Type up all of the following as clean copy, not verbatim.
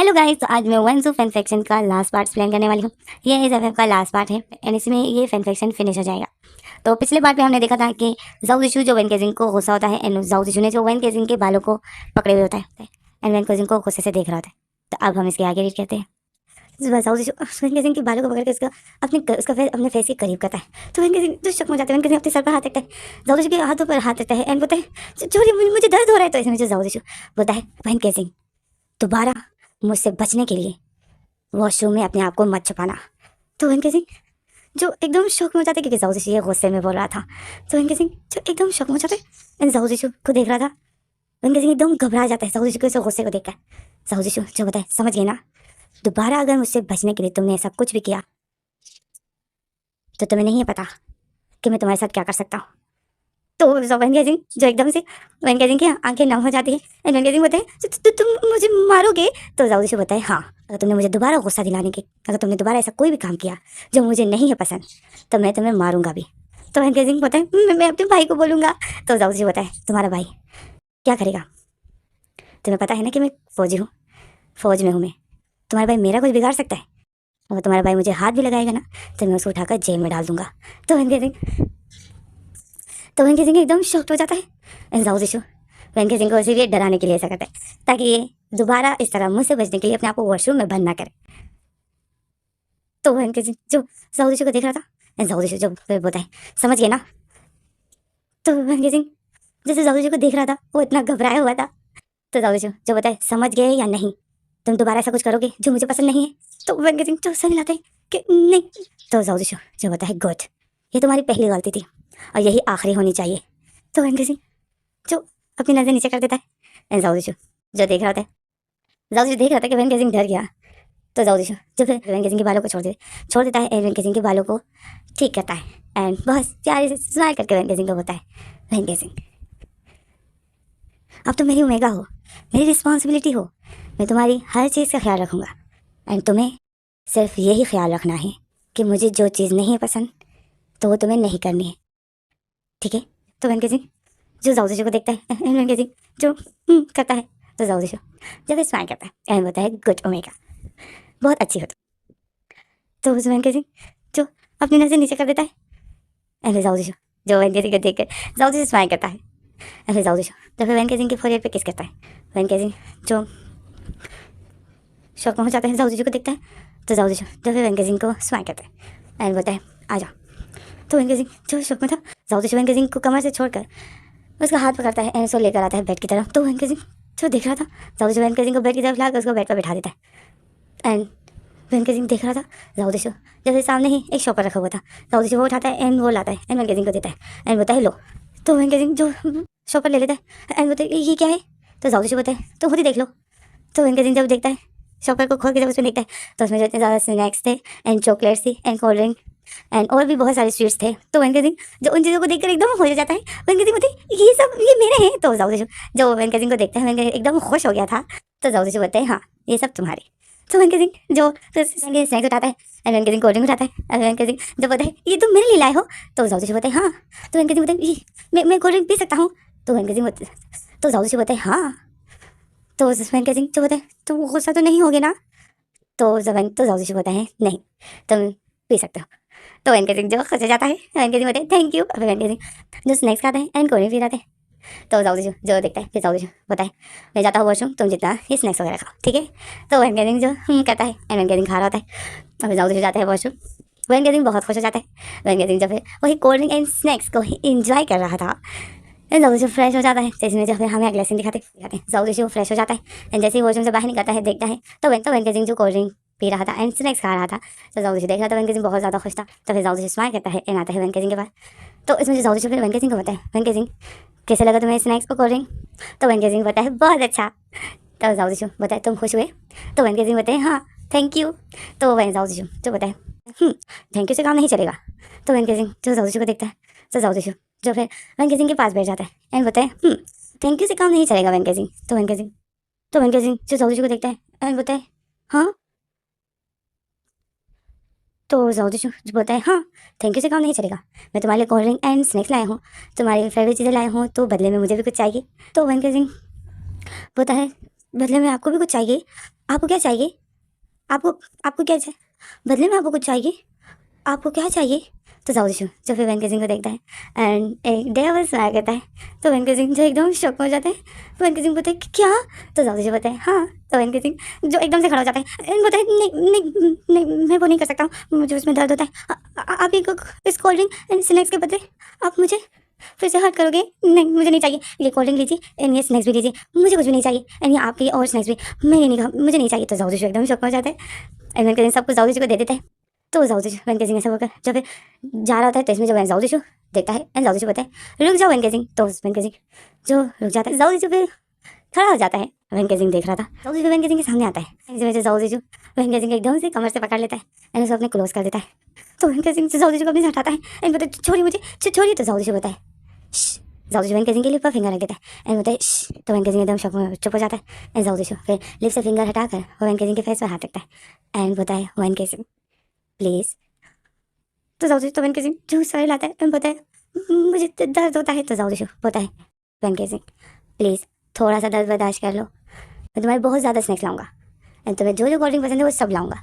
Hello guys, तो आज मैं वंस ऑफ फैन फिक्शन का लास्ट पार्ट एक्सप्लेन करने वाली हूँ। ये इस एफएफ का लास्ट पार्ट है एंड इसमें ये फैन फिक्शन फिनिश हो जाएगा। तो पिछले पार्ट में हमने देखा था कि जाओ जिशु जो वेन केजिंग को गुस्सा होता है एंड जाओ जिशु ने जो वेन केजिंग के बालों को पकड़े हुए होता है एंड वेन केजिंग को गुस्से से देख रहा होता है। तो अब हम इसके आगे रीड करते हैं। जाओ जिशु वेन केजिंग के बालों को पकड़ के उसका फेस अपने फेस के करीब करता है। तो वेन केजिंग तो शक हो जाता है। वेन केजिंग अपने सर पर हाथ रखता है, जाओ जिशु के हाथों पर हाथ रखता है एंड बोलता है चोरी मुझे दर्द हो रहा है। तो इसमें जो जाओ जिशु बोलता है वेन केजिंग दोबारा मुझसे बचने के लिए वॉशरूम में अपने आप को मत छुपाना। तो वेन केजिंग जो एकदम शौक में हो जाते क्योंकि जाओ जिशु ये गुस्से में बोल रहा था। तो वेन केजिंग जो एकदम शौक में हो जाते एंड जाओ जिशु को देख रहा था। वेन केजिंग एकदम घबरा जाता है जाओ जिशु के गुस्से को देखकर। जाओ जिशु जो बताए समझ गए ना, दोबारा अगर मुझसे बचने के लिए तुमने ऐसा कुछ भी किया तो तुम्हें नहीं है पता कि मैं तुम्हारे साथ क्या कर सकता हूँ। तो वेन केजिंग जो एकदम से वेन केजिंग की आंखें नम हो जाती है एंड वेन केजिंग बताए तुम मुझे मारोगे। तो जाओ जिशु बताए हाँ, अगर तुमने मुझे दोबारा गुस्सा दिलाने के अगर तुमने दोबारा ऐसा कोई भी काम किया जो मुझे नहीं है पसंद तो मैं तुम्हें मारूंगा भी। तो वेन केजिंग बताए मैं अपने भाई को बोलूँगा। तो जाओ जिशु बताए तुम्हारा भाई क्या करेगा? तुम्हें पता है ना कि मैं फौजी हूँ, फौज में हूँ मैं। तुम्हारा भाई मेरा कुछ बिगाड़ सकता है? अगर तुम्हारा भाई मुझे हाथ भी लगाएगा ना तो मैं उसको उठाकर जेल में डाल दूंगा। तो वेन केजिंग एकदम शॉक्ड हो जाता है। जाओ जिशु वेन केजिंग को इसीलिए डराने के लिए ऐसा करता है ताकि ये दोबारा इस तरह मुझसे बचने के लिए अपने आप को वॉशरूम में बंद ना करे। तो वेन केजिंग जो जाओ जिशु को देख रहा था, जाओ जिशु जो फिर बोलता है समझ गए ना। तो वेन केजिंग जैसे जाओ जिशु को देख रहा था वो इतना घबराया हुआ था। तो जाओ जिशु जो बताए समझ गए या नहीं, तुम दोबारा ऐसा कुछ करोगे जो मुझे पसंद नहीं है? तो वेन केजिंग जो सही लाते हैं कि नहीं। तो जाओ जिशु जो बताए गुड, ये तुम्हारी पहली गलती थी और यही आखिरी होनी चाहिए। तो वेन केजिंग जो अपनी नज़र नीचे कर देता है जाओ जिशु जो देख रहा था। जाओ जिशु देख रहा था कि वेन केजिंग डर गया। तो जाओ जिशु जो फिर वेन केजिंग के बालों को छोड़ देता है एंड वेन केजिंग के बालों को ठीक करता है एंड बहुत प्यारे से स्माइल करके वेन केजिंग को बोलता है वेन केजिंग अब तो मेरी ओमेगा हो, मेरी रिस्पॉन्सिबिलिटी हो, मैं तुम्हारी हर चीज़ का ख्याल रखूँगा एंड तुम्हें सिर्फ यही ख्याल रखना है कि मुझे जो चीज़ नहीं है पसंद तो वो तुम्हें नहीं करनी है, ठीक है? तो वेन केजिंग जो जाओ जिशु को देखता है एंड वेन केजिंग जो करता है। तो जाओ जिशु जब स्माइल करता है एंड बोलता है गुड ओमेगा, बहुत अच्छी हो तो उस वेन केजिंग जो अपनी नज़र नीचे कर देता है एंड जाओ जिशु जो वेन केजिंग को देख कर जाओ जिशु स्माइल करता है एंड जाओ जिशु तो फिर वेन केजिंग के फोरहेड पे किस करता है। वेन केजिंग जो शौक में हो जाता है जाओ जिशु को देखता है। तो जाओ जिशु जो फिर वेन केजिंग को स्माइल करता है एंड बोलता है आ जाओ। तो वेन केजिंग जो शौक में था जाओ जिशु वेन केजिंग को कमर से छोड़कर उसका हाथ पकड़ता है एंड उसको लेकर आता है बेड की तरफ। तो वेन केजिंग जो देख रहा था जाओ जिशु वेन केजिंग को बेड की तरफ लाकर उसको बेड पर बैठा देता है एंड वेन केजिंग देख रहा था जाओ जिशु जैसे सामने ही एक शॉपर रखा हुआ था। जाओ जिशु वो उठाता है एंड वो लाता है एंड वेन केजिंग को देता है एंड बोलता है लो। तो वेन केजिंग जो शॉपर ले लेता है एंड बोलता है ये क्या है? तो जाओ जिशु बोलता है तो खुद ही देख लो। तो वेन केजिंग जब देखता है शॉपर को खोल के जब उसमें देखता है तो उसमें जो इतने ज़्यादा स्नैक्स थे एंड चॉकलेट्स थी एंड कोल्ड ड्रिंक एंड और भी बहुत सारे स्वीट्स थे। तो वेन केजिंग जो उन चीज़ों को देखकर एकदम खुश हो जाता है। वेन केजिंग बोलते हैं ये सब ये मेरे हैं। तो जाओ जिशु जो वेन केजिंग को देखता है वेन केजिंग एकदम खुश हो गया था। तो जाओ जिशु बोलते हैं हाँ ये सब तुम्हारे। तो वेन केजिंग जो स्नैक्स उठाता है एंड वेन केजिंग कोल्ड ड्रिंक उठाता है एंड वेन केजिंग जो बोलता है ये तुम मेरे लिए लाए हो। तो जाओ जिशु बोलते हैं हाँ। तो वेन केजिंग बोलते हैं मैं कोल्ड ड्रिंक पी सकता हूँ? तो वेन केजिंग तो जाओ जिशु बोलते हैं हाँ। तो वेन केजिंग जो बोलता है तो वो गुस्सा तो नहीं होगे ना? तो जाओ जिशु बोलता है नहीं तुम पी सकते हो। तो वेन केजिंग जो खुश हो जाता है वेन केजिंग बोलते हैं थैंक यू। वेन केजिंग जो स्नैक्स खाता है एंड कोल्ड ड्रिंक पी जाते हैं। तो जाओ जिशु जो देखता है फिर जाओ जिशु बताए मैं जाता हूँ वॉशरूम, तुम जितना ये स्नैक्स वगैरह खाओ, ठीक है? तो वेन केजिंग जो करता है एंड वेन केजिंग खा रहा होता है और फिर जाओ जिशु जाता है वॉशरूम। वेन केजिंग बहुत खुश हो जाता है। वेन केजिंग जब फिर वही कोल्ड ड्रिंक एंड स्नैक्स को इंजॉय कर रहा था एंड जाओ जिशु फ्रेश हो जाता है। तो इसमें जो फिर हमें अगला सीन दिखाते हैं जाओ जिशु फ्रेश हो जाता है एंड जैसे ही वॉशरूम से बाहर निकलता है देखता है तो वेन केजिंग जो कोल्ड ड्रिंक पी रहा था एंड स्नैक्स खा रहा था। तो जाओ जिशु देख रहा था वेन केजिंग बहुत ज़्यादा खुश था। तो फिर जाओ जिशु स्माइल करता है एंड आता है वेन केजिंग के पास। तो इसमें जो जाओ जिशु फिर वेन केजिंग को बताए वेन केजिंग कैसे लगा तुम्हें स्नैक्स और कोल्ड ड्रिंक? तो वेन केजिंग बताए बहुत अच्छा। तो जाओ जिशु बताए तुम खुश हुए? तो वेन केजिंग बताए हाँ थैंक यू। तो वेन जाओ जिशु जो बताए थैंक यू से काम नहीं चलेगा। तो वेन केजिंग जो जाओ जिशु को देखता है तो जाओ जिशु जो फिर वेन केजिंग के पास बैठ जाता है एंड बताए थैंक यू से काम नहीं चलेगा वेन केजिंग। तो वेन केजिंग जो जाओ जिशु को देखता है एंड बताए हाँ। तो जाओ जिशु जो बोलता है हाँ थैंक यू से काम नहीं चलेगा, मैं तुम्हारे लिए कोल्ड ड्रिंक एंड स्नैक्स लाया हूँ, तुम्हारी फेवरेट चीज़ें लाया हूँ तो बदले में मुझे भी कुछ चाहिए। तो वेन केजिंग बोलता है बदले में आपको भी कुछ चाहिए? आपको क्या चाहिए? आपको आपको क्या चाहिए? बदले में आपको कुछ चाहिए? आपको क्या चाहिए? तो जाओ दिशु जो फिर वेंकटेशन को देखता है एंड एक दयावर स्माइल करता है। तो वेंकटेशन जो एकदम शॉक में हो जाता है। वेंकटेशन बोलता है कि क्या? तो जाओ दिशु बोलता है हाँ। तो वेंकटेशन जो एकदम से खड़ा हो जाता है एंड बोलता है नहीं नहीं नहीं, मैं वो नहीं कर सकता हूँ, मुझे उसमें दर्द होता है। आप इस कोल्ड ड्रिंक एंड स्नैक्स के बदले आप मुझे फिर से हर्ट करोगे? नहीं, मुझे नहीं चाहिए। ये कोल्ड ड्रिंक लीजिए एंड ये स्नैक्स भी लीजिए, मुझे कुछ भी नहीं चाहिए। एंड ये आपके और स्नैक्स भी मैंने नहीं कहा, मुझे नहीं चाहिए। तो जाओ दिशु एकदम शॉक में हो जाता है एंड वेंकटेशन सब कुछ जाओ दिशु को दे देता है। तो जाओ दिशु वेंकटेशन ऐसा होकर जब जा रहा होता है तो इसमें जो जाओ दिशु देखता है एंड जाओ दिशु कहता है रुक जाओ वेंकटेशन। तो वेंकटेशन जो रुक जाता है, जाओ दिशु फिर खड़ा हो जाता है। वेंकटेशन देख रहा था, जाओ दिशु वेंकटेशन के सामने आता है। इसमें जो जाओ दिशु वेंकटेशन के एकदम से कमर से पकड़ लेता है एंड उसे अपने क्लोज कर देता है। तो वेंकटेशन जाओ दिशु को अपने से हटाता है एंड बोलता है छोड़िए मुझे, छोड़िए। तो जाओ दिशु बताए जाओ दिशु वेंकटेशन के लिप पर फिंगर रख देता है एंड बताए तो वेंकटेशन एकदम शॉक में चुप हो जाता है एंड जाओ दिशु फिर लिप से फिंगर हटाकर वो वेंकटेशन के फेस पर हाथ रखता है एंड बताए वेंकटेशन प्लीज। तो जाओ दिशु तो वेंकटेशन जूस सारे लाता है एंड बताए मुझे दर्द होता है। तो जाओ दिशु होता है वेंकटेशन प्लीज़ थोड़ा सा दर्द बर्दाश्त कर लो, मैं तुम्हारे बहुत ज़्यादा स्नैक्स लाऊंगा एंड तुम्हें जो जो कोल्ड ड्रिंक पसंद है वो सब लाऊंगा।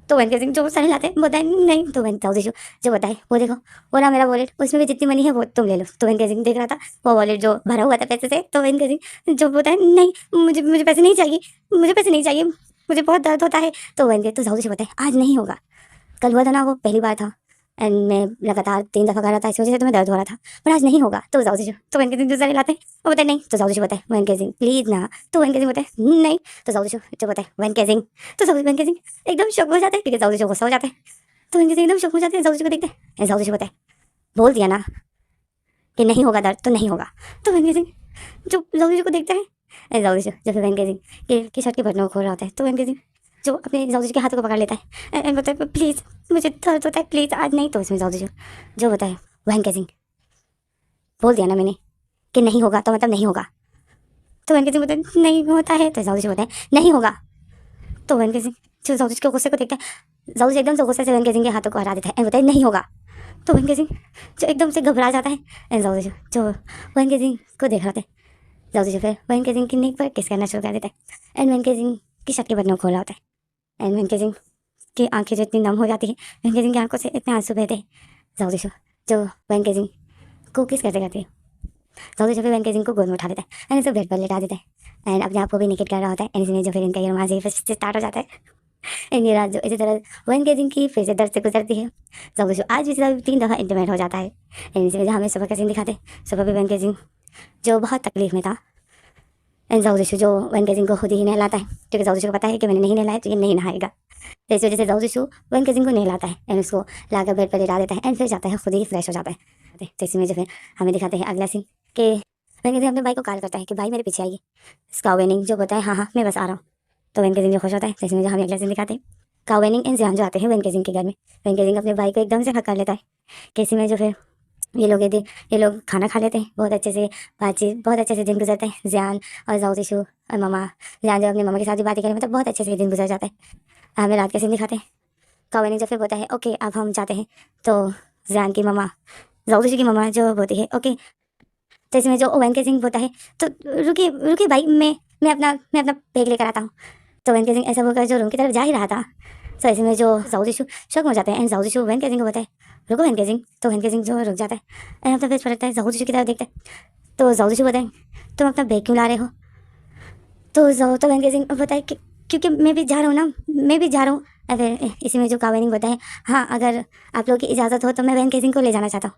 तो वेंकटेशन जो सारे लाते हैं बताए नहीं। तो जाओ दिशु जो बताए वो देखो वो ना मेरा वॉलेट, उसमें भी जितनी मनी है वो तुम ले लो। तो वेंकटेशन देख रहा था वो वॉलेट जो भरा हुआ था पैसे से। तो वेंकटेशन जो बताए नहीं, मुझे मुझे पैसे नहीं चाहिए, मुझे पैसे नहीं चाहिए, मुझे बहुत दर्द होता है। तो वेंकटेशन तो जाओ दिशु बताए आज नहीं होगा, कल हुआ था ना वो पहली बार था एंड मैं लगातार 3 दफ़ा कर रहा था, इस वजह से तुम्हें दर्द हो रहा था, पर आज नहीं होगा। तो जाओ दिशु तो वेंकटेशन जो सारे लाते हैं वो बताए नहीं। तो जाओ दिशु बताए वेंकटेशन प्लीज़ ना। तो वेंकटेशन बताए नहीं। तो जाओ दिशु जो बताए वेंकटेशन। तो जाओ वेंकटेशन एकदम शॉक हो जाते हैं क्योंकि जाओ दिशु गुस्सा हो जाते हैं। तो वेंकटेशन एकदम शॉक हो जाते हैं, जाओ दिशु को देखते हैं। जाओ दिशु बताए बोल दिया ना कि नहीं होगा दर्द तो नहीं होगा। तो वेंकटेशन जो जाओ दिशु को देखता है जाओ दिशु जब फिर वेंकटेशन की शर्ट के बटनों को खोल रहा होता है। तो वेंकटेशन जो अपने जाओ दिशु के हाथों को पकड़ लेता है एंड बताए प्लीज़ मुझे दर्द होता है, प्लीज़ आज नहीं। तो इसमें जाओ दिशु जो बताए वेंकटेशन बोल दिया ना मैंने कि नहीं होगा तो मतलब नहीं होगा। तो वेंकटेशन बताए नहीं होता है। तो जाओ दिशु बताए नहीं होगा। तो वेंकटेशन जो जाओ दिशु के गुस्से को देखता है, जाओ दिशु एकदम से गुस्से से वेंकटेशन के हाथों को हटा देता है एंड बताए नहीं होगा। तो वेंकटेशन जो एकदम से घबरा जाता है एंड जाओ दिशु जो वेंकटेशन को देख रहा था। जाओ दिशु फिर वेंकटेशन की नेक पर किस करना शुरू कर देता है एंड वेंकटेशन की शर्ट के बटनों को खोला होता है एंड वेंकटेशन की आंखें जो इतनी नम हो जाती है, वेंकटेशन की आंखों से इतने आंसू बहते हैं। जाओ दिशु जो वेंकटेशन को किस करते करते जाओ दिशु फिर वेंकटेशन को गोद में उठा देता है एंड इसे बेड पर लेटा देता है एंड अपने आप को भी निकट कर रहा होता है एंड इसमें जो फिर इनका ये रोमांस फिर से स्टार्ट हो जाता है एंड ये रात जो इसी तरह वेंकटेशन की फिर से दर्द से गुजरती है। जाओ दिशु आज भी 3 दफ़ा इंटीमेट हो जाता है एंड इसमें जो हमें सुबह का सीन दिखाते हैं, सुबह भी वेंकटेशन जो बहुत तकलीफ में था एंड जाओ दिशु जो वेंकटेशन को खुद ही नहलाता है क्योंकि जाओ दिशु को पता है कि मैंने नहीं नहलाया तो ये नहीं नहाएगा। तो इस वजह से जाओ दिशु वेंकटेशन को नहलाता है एंड उसको लाकर बेड पर लेटा देता है एंड फिर जाता है खुद ही फ्रेश हो जाता है। तो इसमें जो फिर हमें दिखाते हैं अगला सीन कि वेंकटेशन अपने भाई को कॉल करता है कि भाई मेरे पीछे आइए। कावेनिंग जो बताए हाँ हाँ मैं बस आ रहा हूँ। तो वेंकटेशन जो खुश होता है। तो इसमें जो हमें अगला सीन दिखाते हैं कावेनिंग एंड जियान जो आते हैं वेंकटेशन के घर में। वेंकटेशन अपने भाई को एकदम से हक कर लेता है कि इसी में जो फिर ये लोग खाना खा लेते हैं बहुत अच्छे से, बातचीत बहुत अच्छे से दिन गुजरता है जियान और जाओ दिशु और मामा। जियान जो अपने मामा के साथ भी बातें करें मतलब बहुत अच्छे से दिन गुजर जाता है। हमें रात के सीन दिखाते हैं। कावेनिंग जो फिर बोलता है ओके अब हम जाते हैं। तो जियान की मामा जाओ दिशु की मामा जो बोलती है ओके। तो इसमें जो वेंकटेशन बोलता है तो रुकिए रुकिए भाई मैं अपना बैग लेकर आता हूँ। तो वेंकटेशन ऐसा बोलकर जो रूम की तरफ जा ही रहा था। तो इसमें जो जाओ दिशु शौक हो जाते हैं एंड जाओ दिशु वेंकटेशन को बोलता है रुको वेंकटेशन। तो वेंकटेशन जो रुक जाता है एंड अपना फेस पलटता है, जाओ दिशु की तरफ देखता है। तो जाओ दिशु बोलता है तुम अपना बैग क्यों ला रहे हो? तो वेंकटेशन बोलता है क्योंकि मैं भी जा रहा हूँ ना, मैं भी जा रहा हूँ। फिर इसी में जो कावेनिंग बोलता है हाँ अगर आप लोग की इजाज़त हो तो मैं वेंकटेशन को ले जाना चाहता हूँ।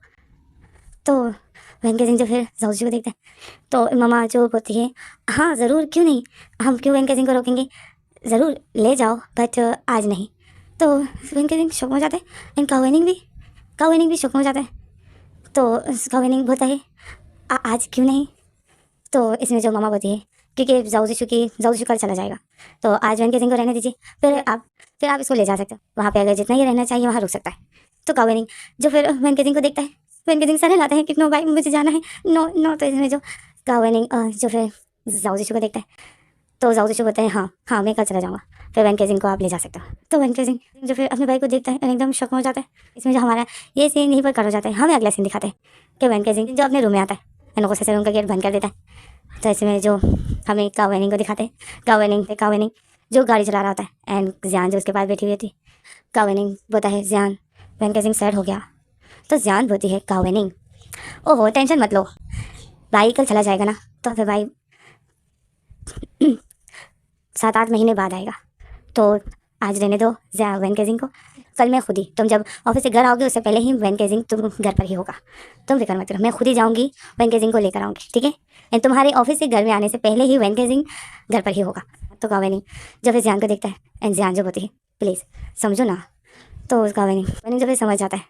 तो वेंकटेशन जो फिर जाओ दिशु को देखता है। तो मामा जो बोलती है हाँ ज़रूर क्यों नहीं, हम क्यों वेंकटेशन को रोकेंगे, ज़रूर ले जाओ बट आज नहीं। तो वेंकटेशन शौक हो जाता है एंड कावेनिंग भी शौक हो जाता है। तो कावेनिंग बोलता है आज क्यों नहीं? तो इसमें जो मामा बोलती है क्योंकि जाओ दिशु कल चला जाएगा तो आज वेंकटेशन को रहने दीजिए, फिर आप इसको ले जा सकते हो वहाँ पे, अगर जितना ही रहना चाहिए वहाँ रुक सकता है। तो कावेनिंग जो फिर वेंकटेशन को देखता है, वेंकटेशन सारे लाते हैं कि नो भाई मुझे जाना है, नो। तो इसमें जो कावेनिंग जो फिर जाओ दिशु को देखता है। तो जाओ दिशु बोलते हैं हाँ मैं कल चला जाऊँगा, फिर वेंकटेशन को आप ले जा सकते हो। तो वेंकटेशन जो फिर अपने भाई को देखता है और एकदम शौक में हो जाता है। इसमें जो हमारा ये सीन यहीं पर कट हो जाता है। हमें अगला सीन दिखाते हैं कि वेंकटेशन जो अपने रूम में आता है एंड गुस्से से रूम का गेट बंद कर देता है तो इसमें जो हमें कावेनिंग को दिखाते हैं, कावेनिंग जो गाड़ी चला रहा होता है एंड जियान जो उसके पास बैठी हुई थी। कावेनिंग बोलता है जियान वैन केजिंग सैड हो गया। तो जियान बोलती है कावेनिंग ओहो टेंशन मत लो भाई, कल चला जाएगा ना तो फिर भाई 7-8 महीने बाद आएगा, तो आज रहने दो वैन केजिंग को। कल मैं खुद ही, तुम जब ऑफिस से घर आओगे उससे पहले ही वैन केजिंग तुम घर पर ही होगा, तुम फिक्र मत करो, मैं खुद ही जाऊंगी वैन केजिंग को लेकर आऊँगी, ठीक है। एंड तुम्हारे ऑफिस से घर में आने से पहले ही वैन केजिंग घर पर ही होगा। तो कावेनिंग जब फिर जियान को देखता है एंड जियान जो बोलती है प्लीज़ समझो ना, तो उस कावेनिंग जब फिर समझ जाता है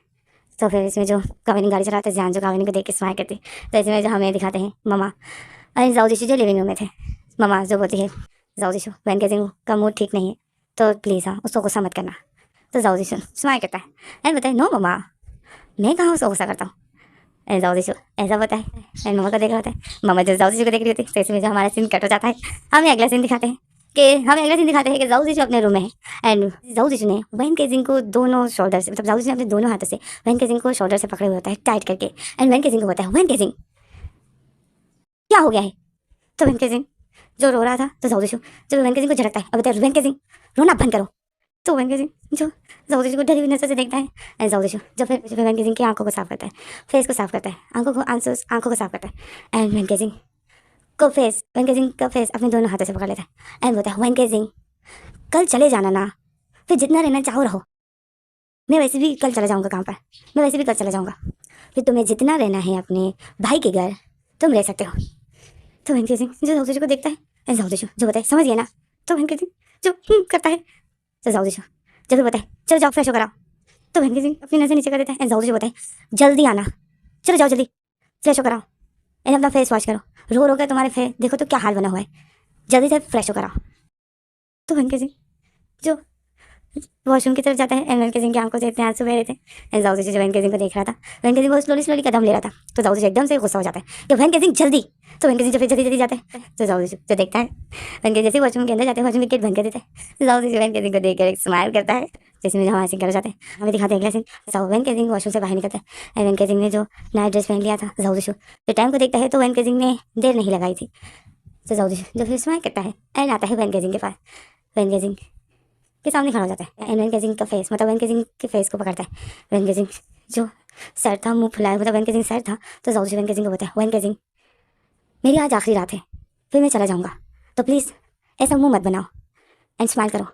तो फिर इसमें जो कावेनिंग गाड़ी चलाते हैं जियान जो कावेनिंग को देख के स्माइल करती है। तो इसमें जो हमें दिखाते हैं ममा अरे जाओ जिशु जो लिविंग रूम में थे, ममा जो बोलती है जाओ जिशु वैन केजिंग का मूड ठीक नहीं है तो प्लीज़ हाँ उसको गुस्सा मत करना। तो जाओ जिशु स्माइल करता है एंड बताए नो ममा मैं कहाँ उसको गुस्सा करता हूँ। एंड जाओ जिशु ऐसा बताए एंड ममा को देख रहा होता है, ममा जो जाओ जिशु को देख रही होती है। तो इसमें जो हमारा सीन कट हो जाता है, हमें अगला सीन दिखाते हैं कि जाओ जिशु अपने रूम में है एंड जाओ जिशु ने वैन केजिंग को दोनों शोल्डर से, मतलब जाओ जिशु ने अपने दोनों हाथों से वैन केजिंग को शोल्डर से पकड़े हुए होता है टाइट करके। एंड वैन केजिंग को होता है वैन केजिंग क्या हो गया है। तो वैन केजिंग जो रो रहा था तो जाओ जिशु जब वैन केजिंग को झटकता है और बताए वैन केजिंग रोना बंद करो। तो वैन केजिंग जो जाओ जिशु को डरी हुई नजर से देखता है एंड जाओ जिशु जब फिर वैन केजिंग की आंखों को साफ करता है, फेस को साफ करता है, आंखों को साफ करता है एंड वैन केजिंग का फेस अपने दोनों हाथों से पकड़ लेता है एंड बोलता है वैन केजिंग कल चले जाना ना, फिर जितना रहना चाहो रहो, मैं वैसे भी कल चला जाऊँगा काम पर, मैं वैसे भी कल चला जाऊँगा, फिर तुम्हें जितना रहना है अपने भाई के घर तुम रह सकते हो। तो वैन केजिंग जो जाओ जिशु को देखता है एंड जाओ जिशु जो बताए समझ गया ना। तो वैन केजिंग जो करता है तो जाओ जिशु जब भी बताए चलो जाओ फ्रेश हो कराओ। तो वैन केजिंग अपनी नजर नीचे कर देता है एंड जाओ जिशु बताए जल्दी आना, चलो जाओ जल्दी फ्रेश हो कराओ एंड अपना फेस वॉश करो, रो रो कर तुम्हारे फेस देखो तो क्या हाल बना हुआ है, जल्दी से फ्रेश हो कराओ। तो वैन केजिंग जो वॉशरूम की तरफ जाता है एंड वैन केजिंग की आंखों से इतने आंसू बह रहे थे एंड जाओ जिशु जो वैन केजिंग को देख रहा था, वैन केजिंग बहुत स्लोली कदम ले रहा था। तो जाओ जिशु एकदम से गुस्सा हो जाता है कि वैन केजिंग जल्दी। तो वैन केजिंग जो फिर जल्दी जाता है तो जाओ जिशु जो देखता है वैन केजिंग जैसे वॉशरूम के अंदर जाते हैं वॉशरूम की गेट बंद कर देता है। जाओ जिशु वैन केजिंग को देख कर एक स्माइल करता है, जिसमें जो हमारे सीन कर जाते हैं हमें दिखाते हैं अगला सीन। जाओ वैन केजिंग वॉशरूम से बाहर निकलता है एंड वैन केजिंग ने जो नाइट ड्रेस पहन लिया था, जाओ जिशु जो टाइम को देखता है तो वैन केजिंग ने देर नहीं लगाई थी। तो जाओ जिशु जो फिर स्माइल करता है एंड आता है वैन केजिंग के पास, वैन केजिंग के सामने खड़ा हो जाता है एंड वैन केजिंग का फेस, मतलब वैन केजिंग के फेस को पकड़ता है। वैन केजिंग जो सर था मुंह फुलाया, मतलब वैन केजिंग सर था। तो जाओ जिशु वैन केजिंग को बोलता है वैन केजिंग मेरी आज आखिरी रात है फिर मैं चला जाऊँगा, तो प्लीज़ ऐसा मुंह मत बनाओ एंड स्माइल करो।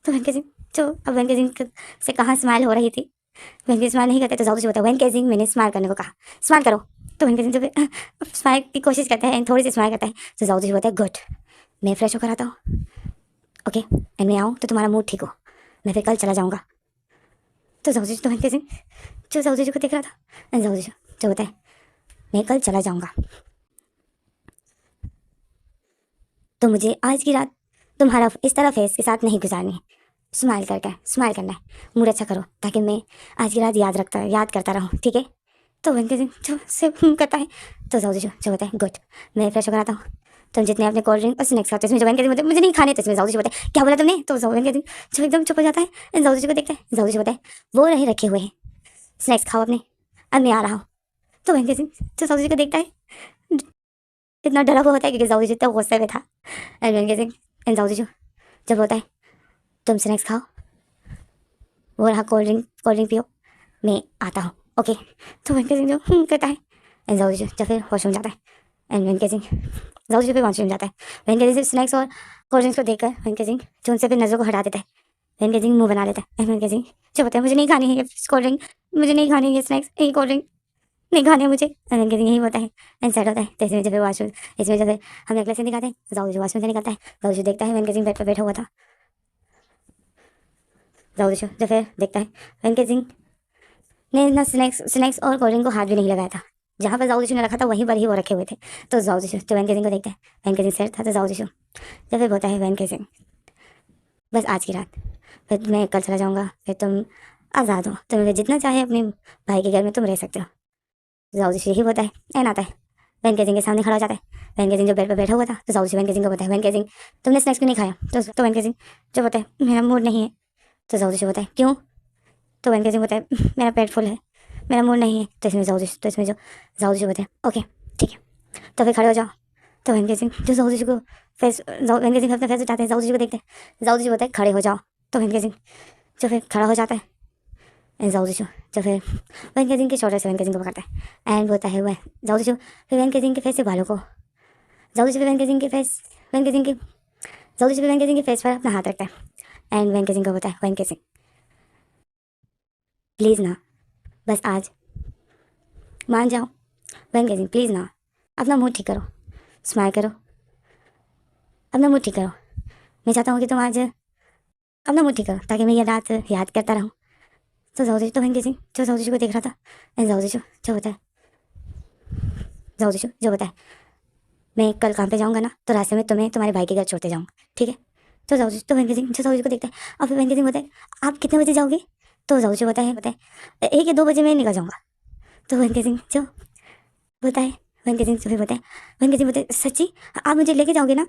तो वैन केजिंग जो अब वैन केजिंग से कहाँ स्माइल हो रही थी, वैन केजिंग स्माइल नहीं करते तो जाओ जिशु बोलता है वैन केजिंग मैंने स्माइल करने को कहा, स्माइल करो। तो वैन केजिंग जब स्माइल की कोशिश करता है एंड थोड़ी सी स्माइल करता है तो जाओ जिशु बोलता है गुड मैं फ्रेश होकर आता हूँ ओके एंड मैं आऊँ तो तुम्हारा मूड ठीक हो, मैं फिर कल चला जाऊँगा। तो जाओ जिशु तो वैन केजिंग जो जाओ जिशु को देख रहा था एंड जाओ जिशु जो होता है मैं कल चला जाऊँगा, तो मुझे आज की रात तुम्हारा इस तरह फेस के साथ नहीं गुजारनी है, स्माइल करना है, मूड अच्छा करो ताकि मैं आज की रात याद करता रहूँ, ठीक है। तो वैन केजिंग जो से करता है तो जाओ जिशु जो होता है गुड मैं फ्रेश होकर आता हूँ, तुम जितने अपने कोल्ड ड्रिंक और स्नैक्स खाते हो इसमें जो वैन केजिंग बोलते मुझे नहीं खाने, तो इसमें जाओ जिशु बोलता है क्या बोला तुमने। तो वैन केजिंग जो एकदम चुप हो जाता है जाओ जिशु को देखता है, जाओ जिशु बोलता है वो रहे रखे हुए हैं स्नैक्स खाओ अपने, अब मैं आ रहा हूँ। तो वैन केजिंग जो जाओ जिशु को देखता है इतना डरा हुआ होता है क्योंकि जाओ जिशु इतना गुस्से में था एंड वैन केजिंग एंड जाओ जिशु जब होता है तुम स्नैक्स खाओ वो रहा कोल्ड ड्रिंक पियो मैं आता हूँ ओके। तो वैन केजिंग जो कहता है एंड जाओ जिशु जब फिर वॉशरूम जाता है एंड वैन केजिंग जाओ जिशु फिर वॉशरूम जाता है, वैन केजिंग स्नैक्स और कोल्ड ड्रिंक्स को देखकर वैन केजिंग जो उनसे फिर नज़रों को हटा देता है, वैन केजिंग मुंह बना लेता है एंड वैन केजिंग जो बताए मुझे नहीं खानी है ये कोल्ड ड्रिंक, मुझे नहीं खानी है ये स्नैक्स ये कोल्ड ड्रिंक नहीं खाने मुझे, एंड वैन केजिंग यही होता है एंड सेट होता है। तो इसमें जब फिर वॉशरूम इसमें जब फिर हमें अगले सीन दिखाते हैं जाओ जिशु वॉशरूम से निकलता है, जाओ जिशु देखता है वैन केजिंग बेड पर बैठा हुआ था, जाओ जिशु जब फिर देखता है वैन केजिंग ने ना स्नैक्स और कोल्ड ड्रिंक को हाथ भी नहीं लगाया था, जहाँ पर जाओ जिशु ने रखा था वहीं पर ही वो रखे हुए थे। तो जाओ जिशु जो वैन केजिंग को देखता है वैन केजिंग सेट था, तो जाओ जिशु जब फिर बोलता है वैन केजिंग बस आज की रात फिर मैं कल चला जाऊँगा, फिर तुम आज़ाद हो, तुम्हें जितना चाहे अपने भाई के घर में तुम रह सकते हो। जाओ जिशु यही बोलता है एंड आता है वैन केजिंग के सामने खड़ा हो जाता है, वैन केजिंग जो बेड पर बैठा हुआ था। तो जाओ जिशु वैन केजिंग को बोलता है वैन केजिंग तुमने स्नैक्स क्यों नहीं खाया। तो वैन केजिंग जो बोलता है मेरा मूड नहीं है। तो जाओ जिशु बोलता है क्यों। तो वैन केजिंग बोलता है मेरा पेट फुल है मेरा मूड नहीं है। तो इसमें जो जाओ जिशु बोलते हैं ओके ठीक है तो फिर खड़े हो जाओ, तो वेंकी सिंह जो जाऊ जी को फेस वेंकी सिंह अपना फेस उठाते हैं, जाऊ जी को देखते हैं। जाऊ जी बोलता है खड़े हो जाओ, तो वेंकी सिंह जो फिर खड़ा हो जाता है। एंड जाऊ जी जो फिर वेंकी सिंह के शोल्डर से वेंकी सिंह को पकड़ता है एंड बोलता है वह जाऊ जी फिर वेंकी सिंह के फेस से बालों को जाऊ जी फिर वेंकी सिंह के फेस वेंकी सिंह की जाऊ जी फिर वेंकी सिंह के फेस पर अपना हाथ रखता है एंड वेंकी सिंह को बोलता है वेंकी सिंह प्लीज़ ना, बस आज मान जाओ। वेंकी सिंह प्लीज़ ना, अपना मूड ठीक करो, स्माइल करो, अपना मूड ठीक करो। मैं चाहता हूँ कि तुम आज अपना मूड ठीक करो ताकि मैं ये रात याद करता रहूँ। तो जाऊ जी तो वेंकी सिंह जो जाऊ जी को देख रहा था एंड जाऊ जी जो होता है जाऊ जी जो होता है मैं कल काम पे जाऊँगा ना, तो रास्ते में तुम्हें तुम्हारे भाई के घर छोड़ते जाऊँगा, ठीक है। तो जाऊ जी तो वेंकी सिंह जो जाऊ जी को देखता है। और फिर वेंकी सिंह होता है आप कितने बजे जाओगे? तो जाऊ जी बताए 1 या 2 बजे मैं निकल जाऊँगा। तो वेंकी सिंह जो होता है वेंकी सिंह जो फिर बताए वेंकी सिंह बताए सच्ची आप मुझे लेके जाओगे ना?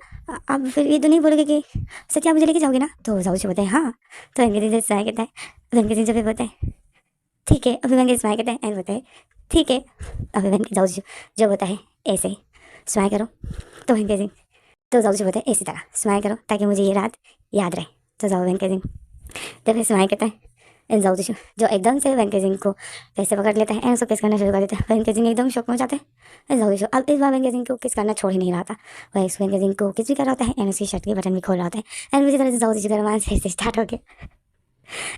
आप फिर ये तो नहीं बोलोगे कि सच्ची आप मुझे लेके जाओगे ना? तो जाऊ जी बताए हाँ। तो वेंकी सिंह से कहता है वेंकी सिंह जो फिर बताए ठीक है। अभी वेंकी स्माइल कहता है एंड बताए ठीक है। अभी वेंकी जाऊ जी जो होता है ऐसे ही स्माइल करो। तो वेंकी सिंह तो जाऊ जी बताए इसी तरह स्माइल करो ताकि मुझे ये रात याद रहे। तो जाऊ वेंकी सिंह तो फिर स्माइल करता है एंड जाऊ जी जो एकदम से वेंकी सिंह को पैसे पकड़ लेता है एंड उसको किस करना शुरू कर देता है। वेंकी सिंह एकदम शौक में हो जाता है एंड जाऊ जी अब इस बार वेंकी सिंह को किस करना छोड़ ही नहीं रहा था। वह इस वेंकी सिंह को किस भी कर रहा होता है एंड उसकी शर्ट की बटन भी खोल रहा होता है एंड मुझे तरह से जाऊ जी का रोमांस फिर से स्टार्ट हो गया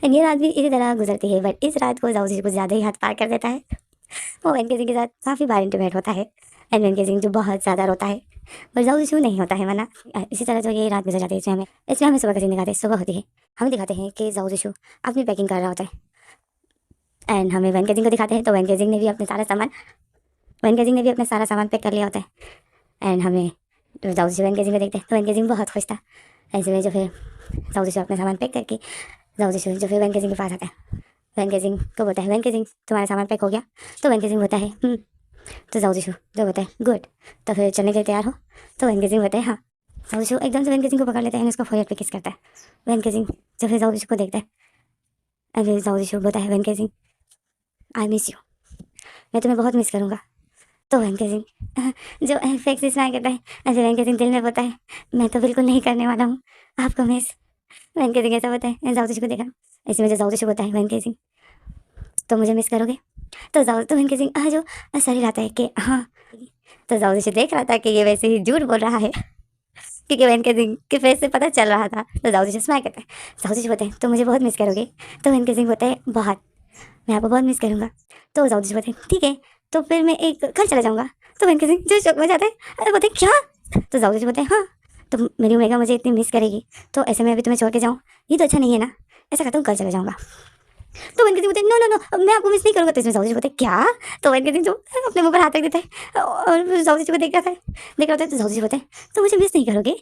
एंड ये रात भी इसी तरह गुजरती है। बट इस रात को जाऊ जी कुछ ज़्यादा ही हाथ पार कर देता है। वो वेंकी सिंह के साथ काफ़ी बार इंटीमेट होता है एंड वेंकी सिंह जो बहुत ज़्यादा रोता है पर जाऊ जी नहीं होता है मना। इसी तरह जो ये रात गुजर जाती है इसमें हमें सुबह का सीन दिखाते हैं। सुबह होती है हम दिखाते हैं कि जाऊ जी अपनी पैकिंग कर रहा होता है एंड हमें वेंकी सिंह को दिखाते हैं। तो वेंकी सिंह ने भी अपना सारा सामान पैक कर लिया होता है एंड हमें जाऊ जी वेंकी सिंह को देखते हैं। तो वेंकी सिंह बहुत खुश था। ऐसे में जो फिर जाऊ जी अपना सामान पैक करके जाऊ जी जो फिर वेंकी सिंह के पास आता है। वेंकी सिंह को बोलता है वेंकी सिंह तुम्हारा सामान पैक हो गया? तो वेंकी सिंह बोलता है तो जाऊ जी जो बोलता है गुड, तो फिर चलने के लिए तैयार हो? तो वेंकी सिंह बोलता है हाँ। जाऊ जी एकदम से वेंकी सिंह को पकड़ लेता है एंड उसको फोrehead पे किस करता है। वेंकी सिंह जो फिर जाऊ जी को देखता है एंड फिर जाऊ जी बोलता है वेंकी सिंह आई मिस यू, मैं तुम्हें बहुत मिस करूँगा। तो वेंकी सिंह जो फेक से स्माइल करता है एंड फिर वेंकी सिंह दिल में बोलता है मैं तो बिल्कुल नहीं करने वाला हूँ आपको मिस। वेंकी सिंह ऐसा होता है जाऊ जी को देखा इसी वजह जाऊ जी होता है वेंकी सिंह तो मुझे मिस करोगे? तो जाऊ तो वेंकी सिंह जो सर हिलाता है कि हाँ। तो जाऊ जी देख रहा था कि ये वैसे ही झूठ बोल रहा है क्योंकि वेंकी सिंह के फेस से पता चल रहा था। तो जाऊ जी स्माइल करता है। जाऊ जी बोलते हैं तो मुझे बहुत मिस करोगे? तो वेंकी सिंह बोलते हैं बहुत, मैं आपको बहुत मिस करूँगा। तो जाऊ जी बोलते हैं ठीक है तो फिर मैं एक कल चला जाऊँगा। तो वेंकी सिंह जो शौक में जाते हैं अरे बोलते हैं क्या? तो जाऊ जी बोलते हैं हाँ तो मेरी उम्मीद मुझे इतनी मिस करेगी तो ऐसे में अभी तुम्हें छोड़ के जाऊँ ये तो अच्छा नहीं है ना, ऐसा करता हूँ कल चला जाऊँगा। तो वेंकी सिंह बोलते नो नो नो मैं आपको मिस नहीं करूँगा। तो इसमें जाऊ जी बोलते क्या? तो वेंकी सिंह जो अपने मुँह पर हाथ रख देता है और जाऊ जी को देख रहा होता है। तो जाऊ जी बोलते हैं तो मुझे मिस नहीं करोगे?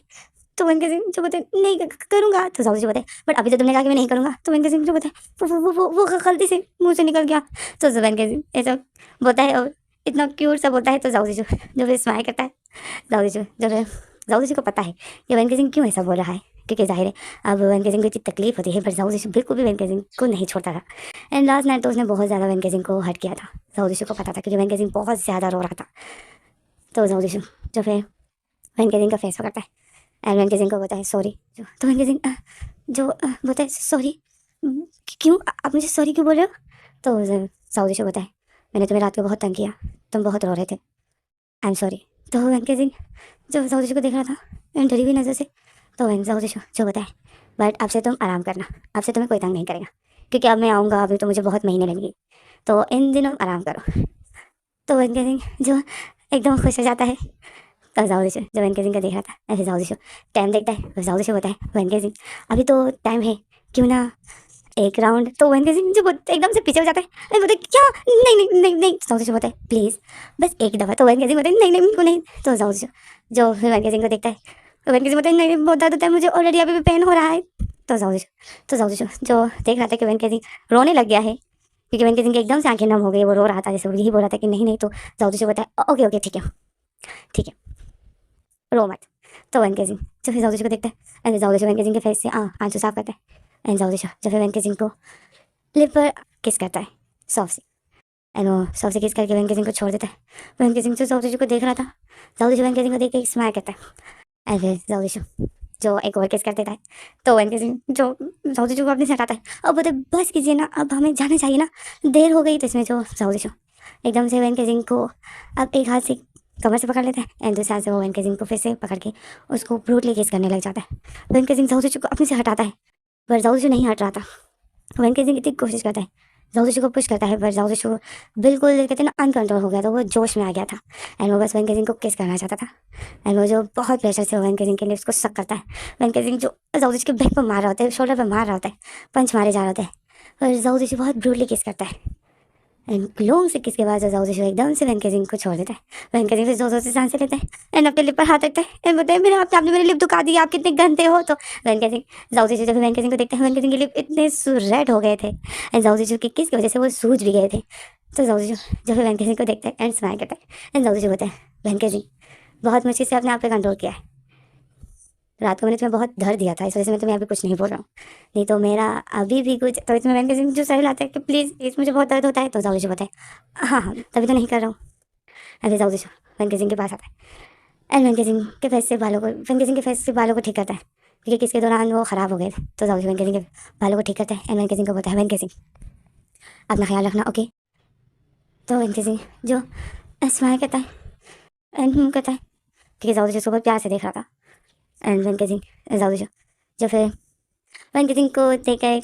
तो वेंकी सिंह जो बोलते हैं नहीं करूँगा। तो जाऊ जी बोलते हैं बट अभी तो तुमने कहा कि मैं नहीं करूँगा। तो वेंकी सिंह जो बोलते हैं वो गलती से मुँह से निकल गया। तो वेंकी सिंह ऐसा बोलता है और इतना क्यूट सा बोलता है। तो जाऊ जी जो फिर स्माइल करता है। जाऊ जी को पता है कि वेंकी सिंह क्यों ऐसा बोल रहा है क्योंकि जाहिर है अब वेंकी सिंह को इतनी तकलीफ होती है पर जाऊ जी बिल्कुल भी वेंकी सिंह को नहीं छोड़ता था। एंड लास्ट नाइट तो उसने बहुत ज़्यादा वेंकी सिंह को हर्ट किया था। जाऊ जी को पता था क्योंकि वेंकी सिंह बहुत ज़्यादा रो रहा था। तो जाऊ जी जो फिर वेंकी सिंह का फेस पकड़ता है एंड वेंकी सिंह को बोलता है सॉरी। तो वेंकी सिंह जो बोलता है सॉरी क्यों, आप मुझे सॉरी क्यों बोल रहे हो? तो जाऊ जी बोलता है मैंने तुम्हें रात को बहुत तंग किया, तुम बहुत रो रहे थे, आई एम सॉरी। तो वेंकी सिंह जो जाऊ जी को देख रहा था एंड डरी हुई नज़र से। तो जाऊ जी जो बताए बट अब से तुम आराम करना, अब से तुम्हें कोई तंग नहीं करेगा क्योंकि अब मैं आऊँगा, अभी तो मुझे बहुत महीने लगेंगे, तो इन दिनों आराम करो। तो वेंकी सिंह जो एकदम खुश हो जाता है। तो जाऊ जी जो वेंकी सिंह का देख रहा था ऐसे जाऊ जी टाइम देखता है। तो जाऊ जी होता है वेंकी सिंह अभी तो टाइम है क्यों ना एक राउंड। तो वेंकी सिंह जो एकदम से पीछे हो जाता है अरे बोलते क्या नहीं नहीं नहीं नहीं। जाऊ जी होता है प्लीज़ बस एक दफ़ा। तो वेंकी सिंह बोलते नहीं नहीं बिल्कुल नहीं। तो जाऊ जी जो फिर वेंकी सिंह को देखता है तो वेंकी सिंह बोलते नहीं बहुत दर्द होता है मुझे ऑलरेडी अभी भी पेन हो रहा है। तो जाऊ जी जो देख रहा था कि वेंकी सिंह रोने लग गया है क्योंकि वेंकी सिंह की एकदम से आंखें नम हो गई, वो रो रहा था जैसे वो यही बोल रहा था कि नहीं नहीं। तो जाऊ जी बताया ओके ओके ठीक है रो मत। तो वेंकी सिंह जो फिर जाऊ जी को देखता है एंड जाऊ जी वेंकी सिंह के फेस से आंसू साफ करता है एंड जाऊ जी जो फिर वेंकी सिंह को लिप पर किस करता है सॉफ्ट से। एंड वो जाओ से किस करके वैन केजिंग को छोड़ देता है। वैन केजिंग जो जाओ को देख रहा था, जाओ वैन केजिंग को देख के स्माइल करता है। एंड फिर जाओ जो एक और किस कर देता है, तो वैन केजिंग जो जाओ को अपने से हटाता है। अब बोलते बस कीजिए ना, अब हमें जाना चाहिए ना, देर हो गई। तो इसमें जो जाओ एकदम से वैन केजिंग को अब एक हाथ से कमर से पकड़ लेता है एंड दूसरे हाथ से वो वैन केजिंग को फिर से पकड़ के उसको ब्रूटली किस करने लग जाता है। वैन केजिंग जाओ को अपने से हटाता है, पर जाओ नहीं हट रहा था। वैन केजिंग इतनी कोशिश करता है, जाओ को पुश करता है, पर जाओ बिल्कुल कहते हैं ना अनकंट्रोल हो गया था, वो जोश में आ गया था एंड वो बस वैन केजिंग को किस करना चाहता था। एंड वो जो बहुत प्रेशर से वैन केजिंग के लिए उसको शक करता है। वैन केजिंग जो जाओ के बैक पर मार रहा होता है, शोल्डर पर मार रहा होता है, पंच मारे जा रहे होते हैं, और जाओ बहुत ब्रूटली किस करता है। एंड लॉन्ग से किसके बाद जाओ एकदम से वैन केजिंग को छोड़ देता है। वैन केजिंग फिर जोर से सांसें लेता है एंड अपने लिप पर हाथ रखता है एंड बोलते हैं मेरे आपने मेरी लिप दुखा दी, आप कितने गंदे हो। तो वैन केजिंग जाओ जब वैन केजिंग को देखते हैं, वैन केजिंग के लिप इतने रेड हो गए थे एंड जाओ की किस की वजह से वो सूज भी गए थे। तो जाओ जब वैन केजिंग को देखता है एंड स्माइल करता है एंड जाओ बोलता है वैन केजिंग बहुत मुश्किल से अपने आप पे कंट्रोल किया है, रात को मैंने तुम्हें बहुत दर्द दिया था, इस वजह से मैं तुम्हें अभी कुछ नहीं बोल रहा हूँ, नहीं तो मेरा अभी भी कुछ। तो इसमें वैन केजिंग जो सही लाता है कि प्लीज़ प्लीज़ मुझे बहुत दर्द होता है। तो जाओ बोलता है हाँ हाँ तभी तो नहीं कर रहा हूँ। अभी जाओ वैन केजिंग के पास आता है एंड वैन केजिंग के फेस से बालों को ठीक करता है, क्योंकि किसके दौरान वो ख़राब हो गए थे। तो जाओ वैन केजिंग के बालों को ठीक करता है एंड वैन केजिंग को बोलता है वैन केजिंग अपना ख्याल रखना ओके। तो वैन केजिंग जो स्माइल करता है एंड करता है, क्योंकि जाओ उसको बहुत प्यार से देख रहा था। एंड वैन केजिंग जाओ जो फिर वैन केजिंग को देख कर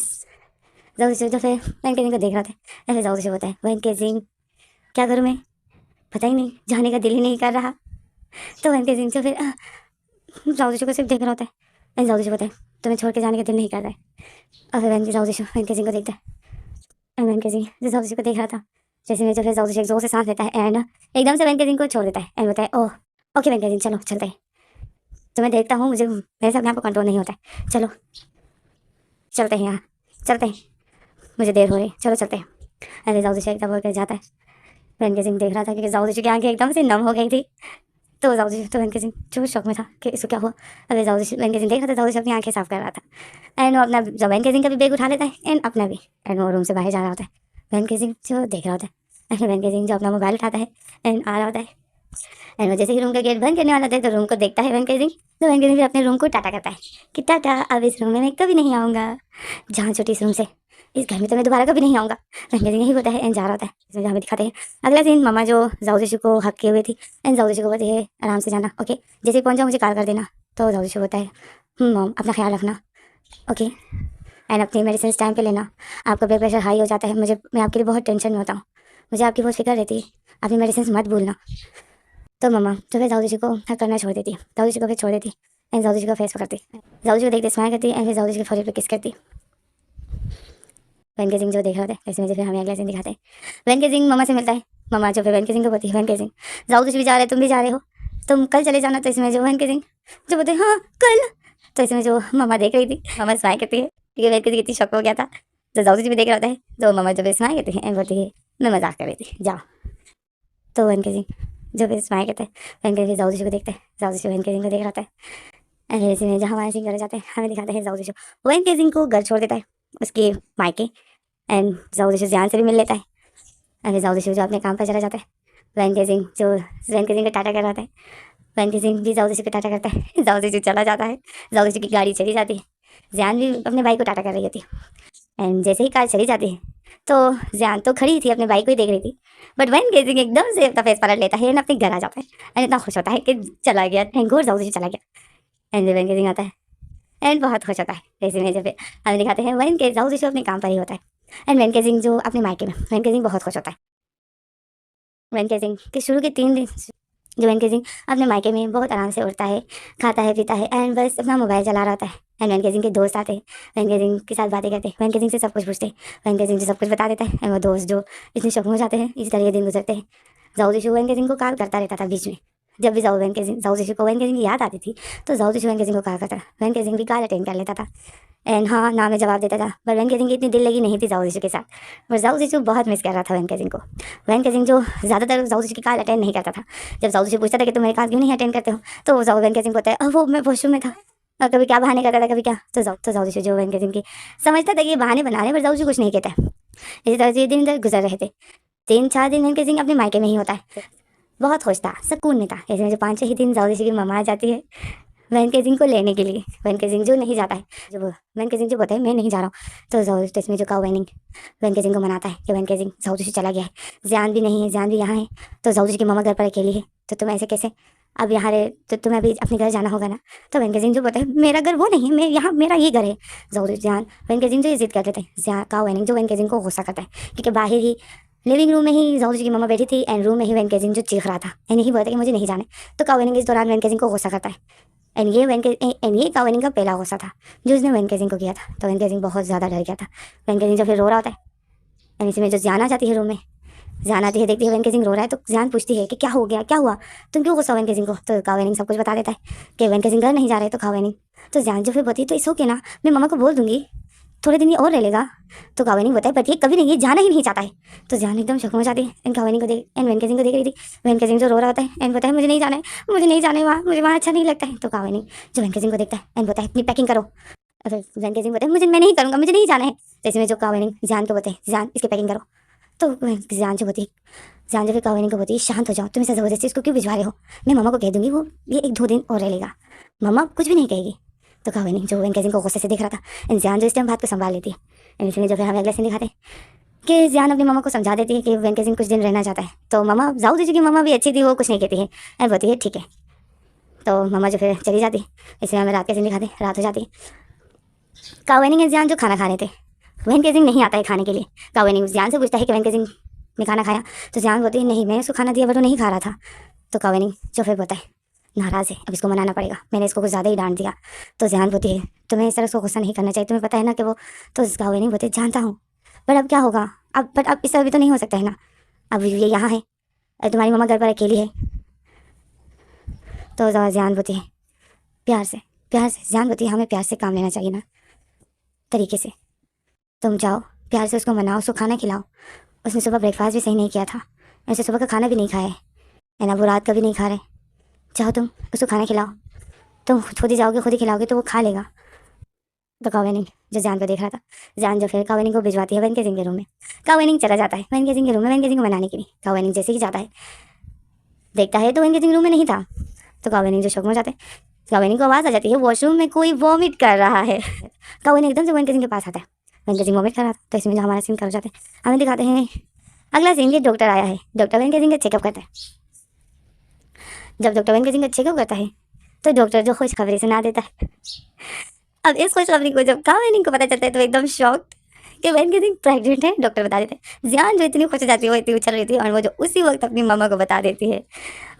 जाओ जो फिर वैन केजिंग को देख रहा था, ऐसे जाओ होता है वैन केजिंग क्या करूँ मैं, पता ही नहीं, जाने का दिल ही नहीं कर रहा। तो वैन केजिंग जो फिर जाओ को सिर्फ देख रहा होता है एंड जाओ होता है तुम्हें छोड़ के जाने का दिल नहीं कर रहा है। और फिर वैन केजिंग को देखता है एंड वैन केजिंग जो जाओ को देख रहा था, जैसे मैं जो फिर जाओ एक जोर से सांस लेता है एंड एकदम से वैन केजिंग को छोड़ देता है एंड बोलता है ओह ओके वैन केजिंग चलो चलते हैं, तो मैं देखता हूँ मुझे मेरे से अपने आप को कंट्रोल नहीं होता है, चलो चलते हैं यहाँ चलते हैं, मुझे देर हो रही, चलो चलते हैं। अरे जाओ एकदम बोल कर जाता है। वैन केजिंग देख रहा था क्योंकि जाओ की आंखें एकदम से नम हो गई थी। तो जाओ तो वैन केजिंग जो शौक में था कि इसको क्या हुआ। अरे जाओ वैन केजिंग देख रहा था, जाओ अपनी आंखें साफ कर रहा था एंड वो अपना जब वैन केजिंग का भी बैग उठा लेता है एंड अपना भी, एंड वो रूम से बाहर जा रहा होता है। वैन केजिंग जो देख रहा होता है एंड वैन केजिंग जो अपना मोबाइल उठाता है एंड आ रहा होता है एंड वो जैसे ही रूम का गेट बंद करने वाला था तो रूम को देखता है वैन केजिंग। तो वैन केजिंग फिर अपने रूम को टाटा करता है कि टाटा, अब इस रूम में मैं कभी नहीं आऊँगा, जहाँ छोटी इस रूम से इस घर में तो मैं दोबारा कभी नहीं आऊँगा। वैन केजिंग यही होता है एंड जा रहा होता है। इसमें हमें दिखाते हैं अगला सीन, मम्मा जो जाओ को हक किए हुए थी एंड जाओ को बोलते हैं आराम से जाना ओके, जैसे पहुँच जाओ मुझे कॉल कर देना। तो जाओ होता है मॉम अपना ख्याल रखना ओके एंड अपनी मेडिसिन टाइम पे लेना, आपका ब्लड प्रेशर हाई हो जाता है, मैं आपके लिए बहुत टेंशन में होता हूँ, मुझे आपकी बहुत फिक्र रहती है, अपनी मेडिसिन मत भूलना। तो मम्मा तो फिर जाओ को हक करना छोड़ देती, जाओ को फिर छोड़ देती एंड जाओ का फेस पकड़ती, जाओ को देखते स्माइल करती एंड फिर जाओ के फोटो पे किस करती। वैन केजिंग जो देख रहा था ऐसे में जो फिर हमें अगला सीन दिखाते हैं। वैन केजिंग मम्मा से मिलता है, मम्मा जो फिर वैन केजिंग को बोलती है वैन केजिंग जाओ भी जा रहे तुम भी जा रहे हो, तुम कल चले जाना। तो इसमें जो वैन केजिंग जो बोलते हैं हाँ कल। तो इसमें जो मम्मा देख रही थी, मम्मा स्माइल करती है क्योंकि वैन केजिंग इतनी शौक हो गया था। तो जाओ भी देख रहा होता है, तो मम्मा जो फिर स्माइल करती है एंड बोलती है मैं मजाक कर रही थी जाओ। तो वैन केजिंग जो फिर स्माइल करते हैं, वैन केजिंग जाओ को देखते हैं, जाओ वैन केजिंग को देख रहा होता है एंड इसी में जहाँ हमारे सीन करे जाते हैं हमें दिखाते हैं जाओ वैन केजिंग को घर छोड़ देता है उसके मायके एंड जाओ ध्यान से भी मिल लेता है। एंड जाओ जो अपने काम पर चला जाता है। वैन केजिंग जो वैन केजिंग का टाटा कर रहा है, वैन केजिंग भी जाओ को टाटा करता है, जाओ चला जाता है, जाओ की गाड़ी चली जाती है, जैन भी अपने भाई को टाटा कर रही होती है एंड जैसे ही कार चली जाती है तो जैन तो खड़ी थी अपने भाई को ही देख रही थी, बट वैन केजिंग एकदम से अपना फेस पलट लेता है एंड अपने घर आ जाता है एंड इतना खुश होता है कि चला गया, थैंक गॉड जाओ चला गया। एंड वैन केजिंग आता है एंड बहुत खुश होता है। जैसे में जब हमें दिखाते हैं वैन के जाओ अपने काम पर ही होता है एंड वैन केजिंग जो अपने मायके में, वैन केजिंग बहुत खुश होता है। वैन केजिंग के शुरू के 3 दिन जो वैन केजिंग अपने मायके में बहुत आराम से उठता है, खाता है पीता है एंड बस अपना मोबाइल चला रहा होता है एंड वैन केजिंग के दोस्त आते हैं, वैन केजिंग के साथ बातें करते हैं, वैन केजिंग से सब कुछ पूछते हैं, वैन केजिंग से सब कुछ बता देता है एंड वो दोस्त जो इतने शौक हो जाते हैं, इसी तरह ये दिन गुजरते हैं। जाओ वैन केजिंग को कॉल करता रहता था बीच में, जब भी जाओ वैन केजिंग को वैन केजिंग की याद आती थी तो जाओ वैन केजिंग को कॉल करता, वैन केजिंग भी कॉल अटेंड कर लेता था एंड हाँ ना में जवाब देता था। पर वैन केजिंग की इतनी दिल लगी नहीं थी जाओ के साथ, पर जाओ बहुत मिस कर रहा था वैन केजिंग को। वैन केजिंग जो ज़्यादातर जाओ की कॉल अटेंड नहीं करता था, जब जाओ पूछता था कि तुम मेरी कॉल क्यों नहीं अटेंड करते हो तो जाओ वैन केजिंग बोलता है वो मैं वॉशरूम में था, और कभी क्या बहाने करता था कभी क्या। तो जाओ जो वैन केजिंग की समझता था कि ये बहाने बना रहे, पर जाओ कुछ नहीं कहता है। इसी तरह से ये दिन इधर गुजर रहे थे। 3-4 दिन वेंके सिंह अपने मायके में ही होता है। बहुत खुश था, सुकून में था। ऐसे में जो 5 ही दिन जाओ की मम्मा आ जाती है वेंके सिंह को लेने के लिए। वेंके सिंह जो नहीं जाता है, जो वेंके सिंह जो बोलता है मैं नहीं जा रहा हूँ, तो जाओ इसमें जो काओ वेनिंग वेंके सिंह को मनाता है कि वेंके सिंह जाओ चला गया है, जियान भी नहीं है, जियान भी यहाँ है, तो जाओ की मम्मा घर पर अकेली है, तो तुम ऐसे कैसे अब यहाँ रहे, तो तुम्हें अभी अपने घर जाना होगा ना। तो वेंके सिंह जो बोलता है मेरा घर वो नहीं है, मैं यहाँ मेरा ये घर है। जाओ जियान वेंके सिंह जो जिद कर लेते हैं, जियान काओ वेनिंग जो वेंके सिंह को गुस्सा करता है, क्योंकि बाहर ही लिविंग रूम में ही जाओ की मम्मा बैठी थी एंड रूम में ही वेंके सिंह जो चीख रहा था एंड यही बोलता है कि मुझे नहीं जाना। तो काओ वेनिंग इस दौरान वेंके सिंह को गुस्सा करता है एंड ये काओ वेनिंग का पहला गुस्सा था जो उसने वेंके सिंह को किया था। तो वेंके सिंह बहुत ज़्यादा डर गया था। वेंके सिंह जो फिर रो रहा होता है एंड इसी में जो जियान आ जाती है रूम में, जियान आती है, देखती है वेंके सिंह रो रहा है, तो जियान पूछती है कि क्या हो गया, क्या हुआ, तुम क्यों गुस्सा हो वेंके सिंह को। तो काओ वेनिंग सब कुछ बता देता है कि वेंके सिंह घर नहीं जा रहे। तो काओ वेनिंग तो जियान जो फिर बोलती है तो इस ओके ना, मैं मम्मा को बोल दूंगी, थोड़े दिन ये और रह लेगा। तो काओ वेनिंग बताए बट ये कभी नहीं, ये जाना ही नहीं चाहता है। तो जियान एकदम शक में हो जाती है एंड काओ वेनिंग को देख एंड वेंके सिंह को देख रही थी। वेंके सिंह जो रो रहा होता है एंड बताए मुझे नहीं जाना है, मुझे नहीं जाना है वहाँ, मुझे वहाँ अच्छा नहीं लगता है। तो काओ वेनिंग जो वेंके सिंह को देखता है एंड बताए अपनी पैकिंग करो। फिर वेंके सिंह बताए मैं नहीं करूँगा, मुझे नहीं जाना है। तो इसमें जो काओ वेनिंग जियान को बोलते हैं जियान इसकी पैकिंग करो। तो जियान जो होती है, जियान जो फिर काओ वेनिंग को बोलती है शांत हो जाओ, तुम इसे ज़बरदस्ती इसको क्यों भिजवा रहे हो, मैं मम्मा को कह दूंगी, वो ये 1-2 दिन और रह लेगा, मम्मा कुछ भी नहीं कहेगी। तो काओ वेनिंग जो वेंके सिंह को गुस्से से देख रहा था एंड जियान जो इस टाइम बात को संभाल लेती है एंड इसमें जो फिर हमें अगले सीन दिखाते हैं कि जियान अपनी मम्मा को समझा देती है कि वेंके सिंह कुछ दिन रहना चाहता है। तो मम्मा जाओ जी की मम्मा भी अच्छी थी, वो कुछ नहीं कहती है एंड बोलती है ठीक है। तो मम्मा जो फिर चली जाती है। इसमें हमें रात के सीन दिखाते हैं, रात हो जाती है। काओ वेनिंग एंड जियान जो खाना खा रहे थे, वेंके सिंह नहीं आता है खाने के लिए। काओ वेनिंग जियान से पूछता है कि वेंके सिंह ने खाना खाया। तो जियान बोलती है नहीं, मैंने उसको खाना दिया बट वो नहीं खा रहा था। तो काओ वेनिंग जो फिर बोलता है नाराज़ है, अब इसको मनाना पड़ेगा, मैंने इसको कुछ ज़्यादा ही डांट दिया। तो जियान बोलती है तुम्हें इस तरह उसको गुस्सा नहीं करना चाहिए, तुम्हें पता है ना कि वो। तो काओ वेनिंग बोलती है जानता हूँ बट अब क्या होगा, अब इस तरह भी तो नहीं हो सकता है ना, अब ये यहाँ है और तुम्हारी मम्मा घर पर अकेली है। तो जियान बोलती है प्यार से जियान बोलती है हमें प्यार से काम लेना चाहिए ना, तरीके से। तुम जाओ प्यार से उसको मनाओ, उसको खाना खिलाओ। उसने सुबह ब्रेकफास्ट भी सही नहीं किया था, ऐसे सुबह का खाना भी नहीं खाया है ना, वो रात का भी नहीं खा रहे। जाओ तुम उसको खाना खिलाओ, तुम खुद ही जाओगे खुद ही खिलाओगे तो वो खा लेगा। तो काओ वेनिंग जो जान को देख रहा था, जान जो फिर काओ वेनिंग को भिजवाती है वेंके सिंह के रूम में। काओ वेनिंग चला जाता है वेंके सिंह के रूम में वेंके सिंह को मनाने के लिए। काओ वेनिंग जैसे ही जाता है देखता है तो वेंके सिंह रूम में नहीं था। तो काओ वेनिंग जो शौक में जाते हैं, काओ वेनिंग को आवाज़ आ जाती है वॉशरूम में कोई वॉमिट कर रहा है। काओ वेनिंग एकदम से वेंके सिंह के पास आता है, वेंके सिंह वॉमिट कर रहा था। तो इसमें जो हमारा सीन कर जाते हैं हमें दिखाते हैं अगला सीन कि डॉक्टर आया है, डॉक्टर वेंके सिंह का चेकअप करता है। जब डॉक्टर वेंके सिंह का चेकअप करता है तो डॉक्टर जो खुशखबरी सुना देता है। अब इस खुशखबरी को जब काओ वेनिंग को पता चलता है तो एकदम शॉक कि वेंके सिंह प्रेग्नेंट है। डॉक्टर बता देते हैं। जियान जो इतनी खुश हो जाती है, वो इतनी उछल रही थी और वो जो उसी वक्त अपनी मम्मा को बता देती है।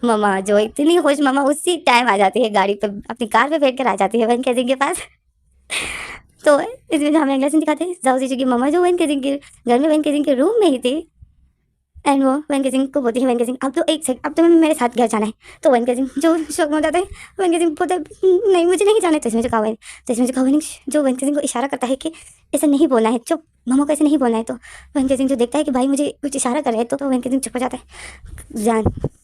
मम्मा जो इतनी खुश, मम्मा उसी टाइम आ जाती है, गाड़ी पे अपनी कार पे बैठ कर आ जाती है वेंके सिंह के पास। तो इसमें जो हमें अगला सीन दिखाते हैं जाओ जी की मम्मा जो वेंके सिंह के घर में वेंके सिंह के रूम में ही थी एंड वो वेंके सिंह को बोलती है वेंके सिंह अब तो एक सेकंड, अब तो मेरे साथ घर जाना है। तो वेंके सिंह जो शौक में हो जाता है, वेंके सिंह बोलता है नहीं मुझे नहीं जाना है। तो इसमें जो काओ वेनिंग जो वेंके सिंह को इशारा करता है कि ऐसा नहीं बोलना है, चुप, मम्मा को ऐसे नहीं बोलना है। तो वेंके सिंह जो देखता है कि भाई मुझे कुछ इशारा कर रहे हैं, तो वेंके सिंह चुप हो जाता है।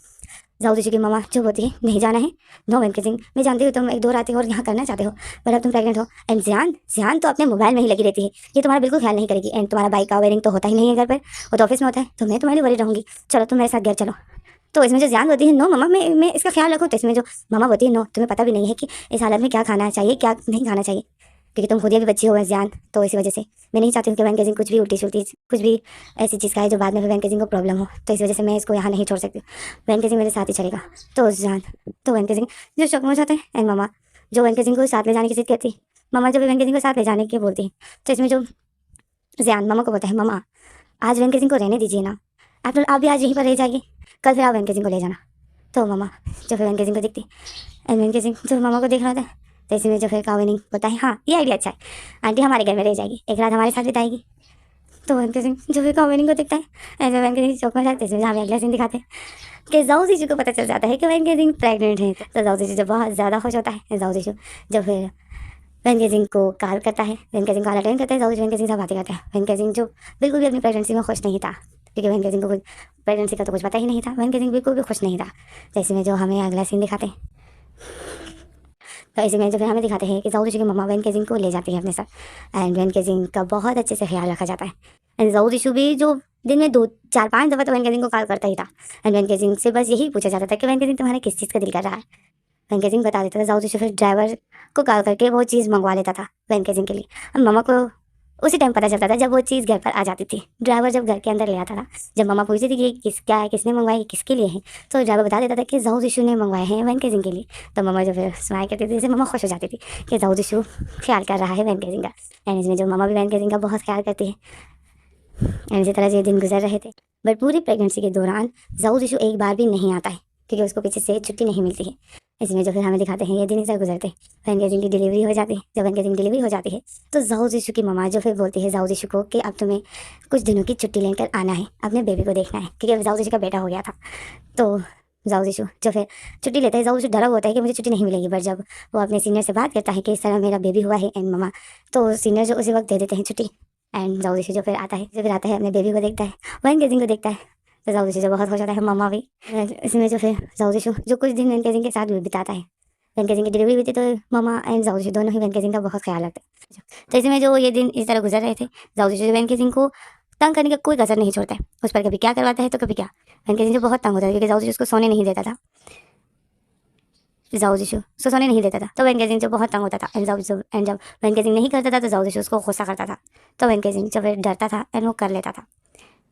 जाओ जी की मम्मा जो बोलती है नहीं जाना है, नो वेंके सिंह, मैं जानती हूँ तुम 1-2 रातें और यहाँ करना चाहते हो पर अब तुम प्रेग्नेंट हो एंड जियान तो अपने मोबाइल में ही लगी रहती है, ये तुम्हारा बिल्कुल ख्याल नहीं करेगी एंड तुम्हारा भाई काओ वेनिंग तो होता ही नहीं है घर पर, वो तो ऑफिस में होता है, तो मैं तुम्हारी वरी रहूँगी, चलो तुम मेरे साथ घर चलो। तो इसमें जो जियान होती है नो मम्मा मैं इसका ख्याल रखूँ। तो इसमें जो मम्मा होती है नो तुम्हें पता भी नहीं है कि इस हालत में क्या खाना चाहिए क्या नहीं खाना चाहिए, क्योंकि तुम खुद ही अभी बच्ची हो जियान, तो इसी वजह से मैं नहीं चाहती हूँ कि वेंके सिंह कुछ भी उल्टी सुल्टी कुछ भी ऐसी चीज़ खाए जो बाद में फिर वेंके सिंह को प्रॉब्लम हो, तो इस वजह से मैं इसको यहाँ नहीं छोड़ सकती, वेंके सिंह मेरे साथ ही चलेगा। तो जियान तो वेंके सिंह जो शौक में हो जाते हैं एंड मम्मा जो वेंके सिंह को साथ ले जाने की जिद कहती है, मम्मा जब वेंके सिंह को साथ ले जाने की बोलती है। तो इसमें जो जियान मम्मा को बोलता है मम्मा आज वेंके सिंह को रहने दीजिए ना, आप भी आज यहीं पर रह जाएगी, कल फिर आप वेंके सिंह को ले जाना। तो मम्मा जो फिर वेंके सिंह को दिखती एंड वेंके सिंह जो मम्मा को देख रहा था। तो इसमें जो फिर काओ वेनिंग बोलता है हाँ ये आइडिया अच्छा है, आंटी हमारे घर में रह जाएगी, एक रात हमारे साथ बिताएगी। तो वेंके सिंह जो फिर काओ वेनिंग को दिखता है ऐसे वेंके सिंह चौक में जाते हैं। इसमें हमें अगला सीन दिखाते हैं कि जाओ जीजू को पता चल जाता है कि वेंके सिंह प्रेग्नेंट है। तो जाओ जीजू जब बहुत ज़्यादा खुश होता है, जाओ जीजू जब फिर वेंके सिंह को कॉल करता है, वेंके सिंह कॉल अटेंड करता है, जाओ वेंके सिंह से बातें करता है। वेंके सिंह जो बिल्कुल भी अपनी प्रेगनेंसी में खुश नहीं था, क्योंकि वेंके सिंह को कुछ प्रेगनेंसी का तो कुछ पता ही नहीं था, वेंके सिंह बिल्कुल भी खुश नहीं था। तो इसमें जो हमें अगला सीन दिखाते हैं, तो इसी में जो फिर हमें दिखाते हैं कि जाओ जी की मम्मा वेंके सिंह को ले जाती है अपने साथ एंड वेंके सिंह का बहुत अच्छे से ख्याल रखा जाता है एंड जाओ जी भी जो दिन में 4-5 दफ़ा तो वैन गेजिंग को कॉल करता ही था। एंड वैन गेजिंग से बस यही पूछा जाता था कि वैन गेजिंग तुम्हारा किस चीज़ का दिल कर रहा है। वैन गेजिंग बता देता था। जाओ फिर ड्राइवर को कॉल करके वो चीज़ मंगवा लेता था वैन गेजिंग के लिए। और मम्मा को उसी टाइम पता चलता था जब वो चीज़ घर पर आ जाती थी। ड्राइवर जब घर के अंदर ले आता था, जब मम्मा पूछती थी कि क्या है, किसने मंगवाई, किसके लिए है, तो ड्राइवर बता देता था कि जाओ यीशु ने मंगवाए हैं वैन गेजिंग के लिए। तो मम्मा जो फिर स्माइल करती थी, जैसे मम्मा खुश हो जाती थी कि जाओ यीशु ख्याल कर रहा है वैन गेजिंग का। एंड इसमें जो मम्मा भी वैन गेजिंग का बहुत ख्याल करती है। एंड इसी तरह से दिन गुजर रहे थे। बट पूरी प्रेगनेंसी के दौरान जाऊ यीशु एक बार भी नहीं आता है, क्योंकि उसको पीछे से छुट्टी नहीं मिलती है। इसमें जो फिर हमें दिखाते हैं ये दिन इधर गुजरते हैं। वैन गेजिंग की डिलीवरी हो जाती है। जब वैन गेजिंग डिलीवरी हो जाती है तो जाऊ यीशु की मम्मा जो फिर बोलती है जाऊ यीशु को कि अब तुम्हें कुछ दिनों की छुट्टी लेकर आना है, अपने बेबी को देखना है, क्योंकि जाऊ यीशु का बेटा हो गया था। तो जाऊ यीशु जो फिर छुट्टी लेता है, जाऊ यीशु डरा होता है कि मुझे छुट्टी नहीं मिलेगी। बट जब वो अपने सीनियर से बात करता है कि इस तरह मेरा बेबी हुआ है एंड मम्मा, तो सीनियर जो उसी वक्त दे देते हैं छुट्टी। एंड जाऊ यीशु जो फिर आता है, अपने बेबी को देखता है, वैन गेजिंग को देखता है, तो जाऊ यीशु जो बहुत हो जाता है। मम्मा भी इसमें जो फिर जाऊ यीशु जो कुछ दिन वैन गेजिंग के साथ भी बिताता है। वैन गेजिंग की डिलीवरी हुई थी तो मम्मा एंड जाऊ यीशु दोनों ही वैन गेजिंग का बहुत ख्याल रखते हैं। तो इसमें जो ये दिन इस तरह गुजर रहे थे, जाऊ यीशु वैन गेजिंग को तंग करने का कोई कसर नहीं छोड़ता है। उस पर कभी क्या करवाता है तो कभी क्या। वैन गेजिंग जो बहुत तंग होता है, क्योंकि जाऊ यीशु उसको सोने नहीं देता था। जाऊ यीशु उसको सोने नहीं देता था, तो वैन गेजिंग जो बहुत तंग होता था। एंड जब वैन गेजिंग नहीं करता था तो जाऊ यीशु उसको गुस्सा करता था। तो वैन गेजिंग जो फिर डरता था एंड वो कर लेता था।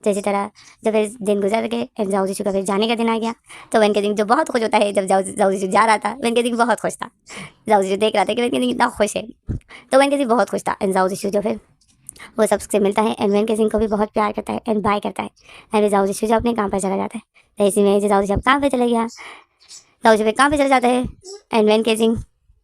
जैसी तरह जब फिर दिन गुजर गए एंड जाऊ यीशु का फिर जाने का दिन आ गया, तो वैन गेजिंग जो बहुत खुश होता है। जब जाऊ यीशु जा रहा था, वैन गेजिंग बहुत खुश था। जाऊ यीशु देख रहा था कि वैन गेजिंग इतना खुश है, तो वैन गेजिंग बहुत खुश था। एंड जाऊ यीशु जो फिर वो सबसे मिलता है एंड वैन गेजिंग को भी बहुत प्यार करता है एंड बाय करता है। एंड जाऊ यीशु जो अपने काम पर चला जाता है। तो इसी में जो जाऊ यीशु काम पर चला गया, जाऊ यीशु काम पे चला जाता है। एंड वैन गेजिंग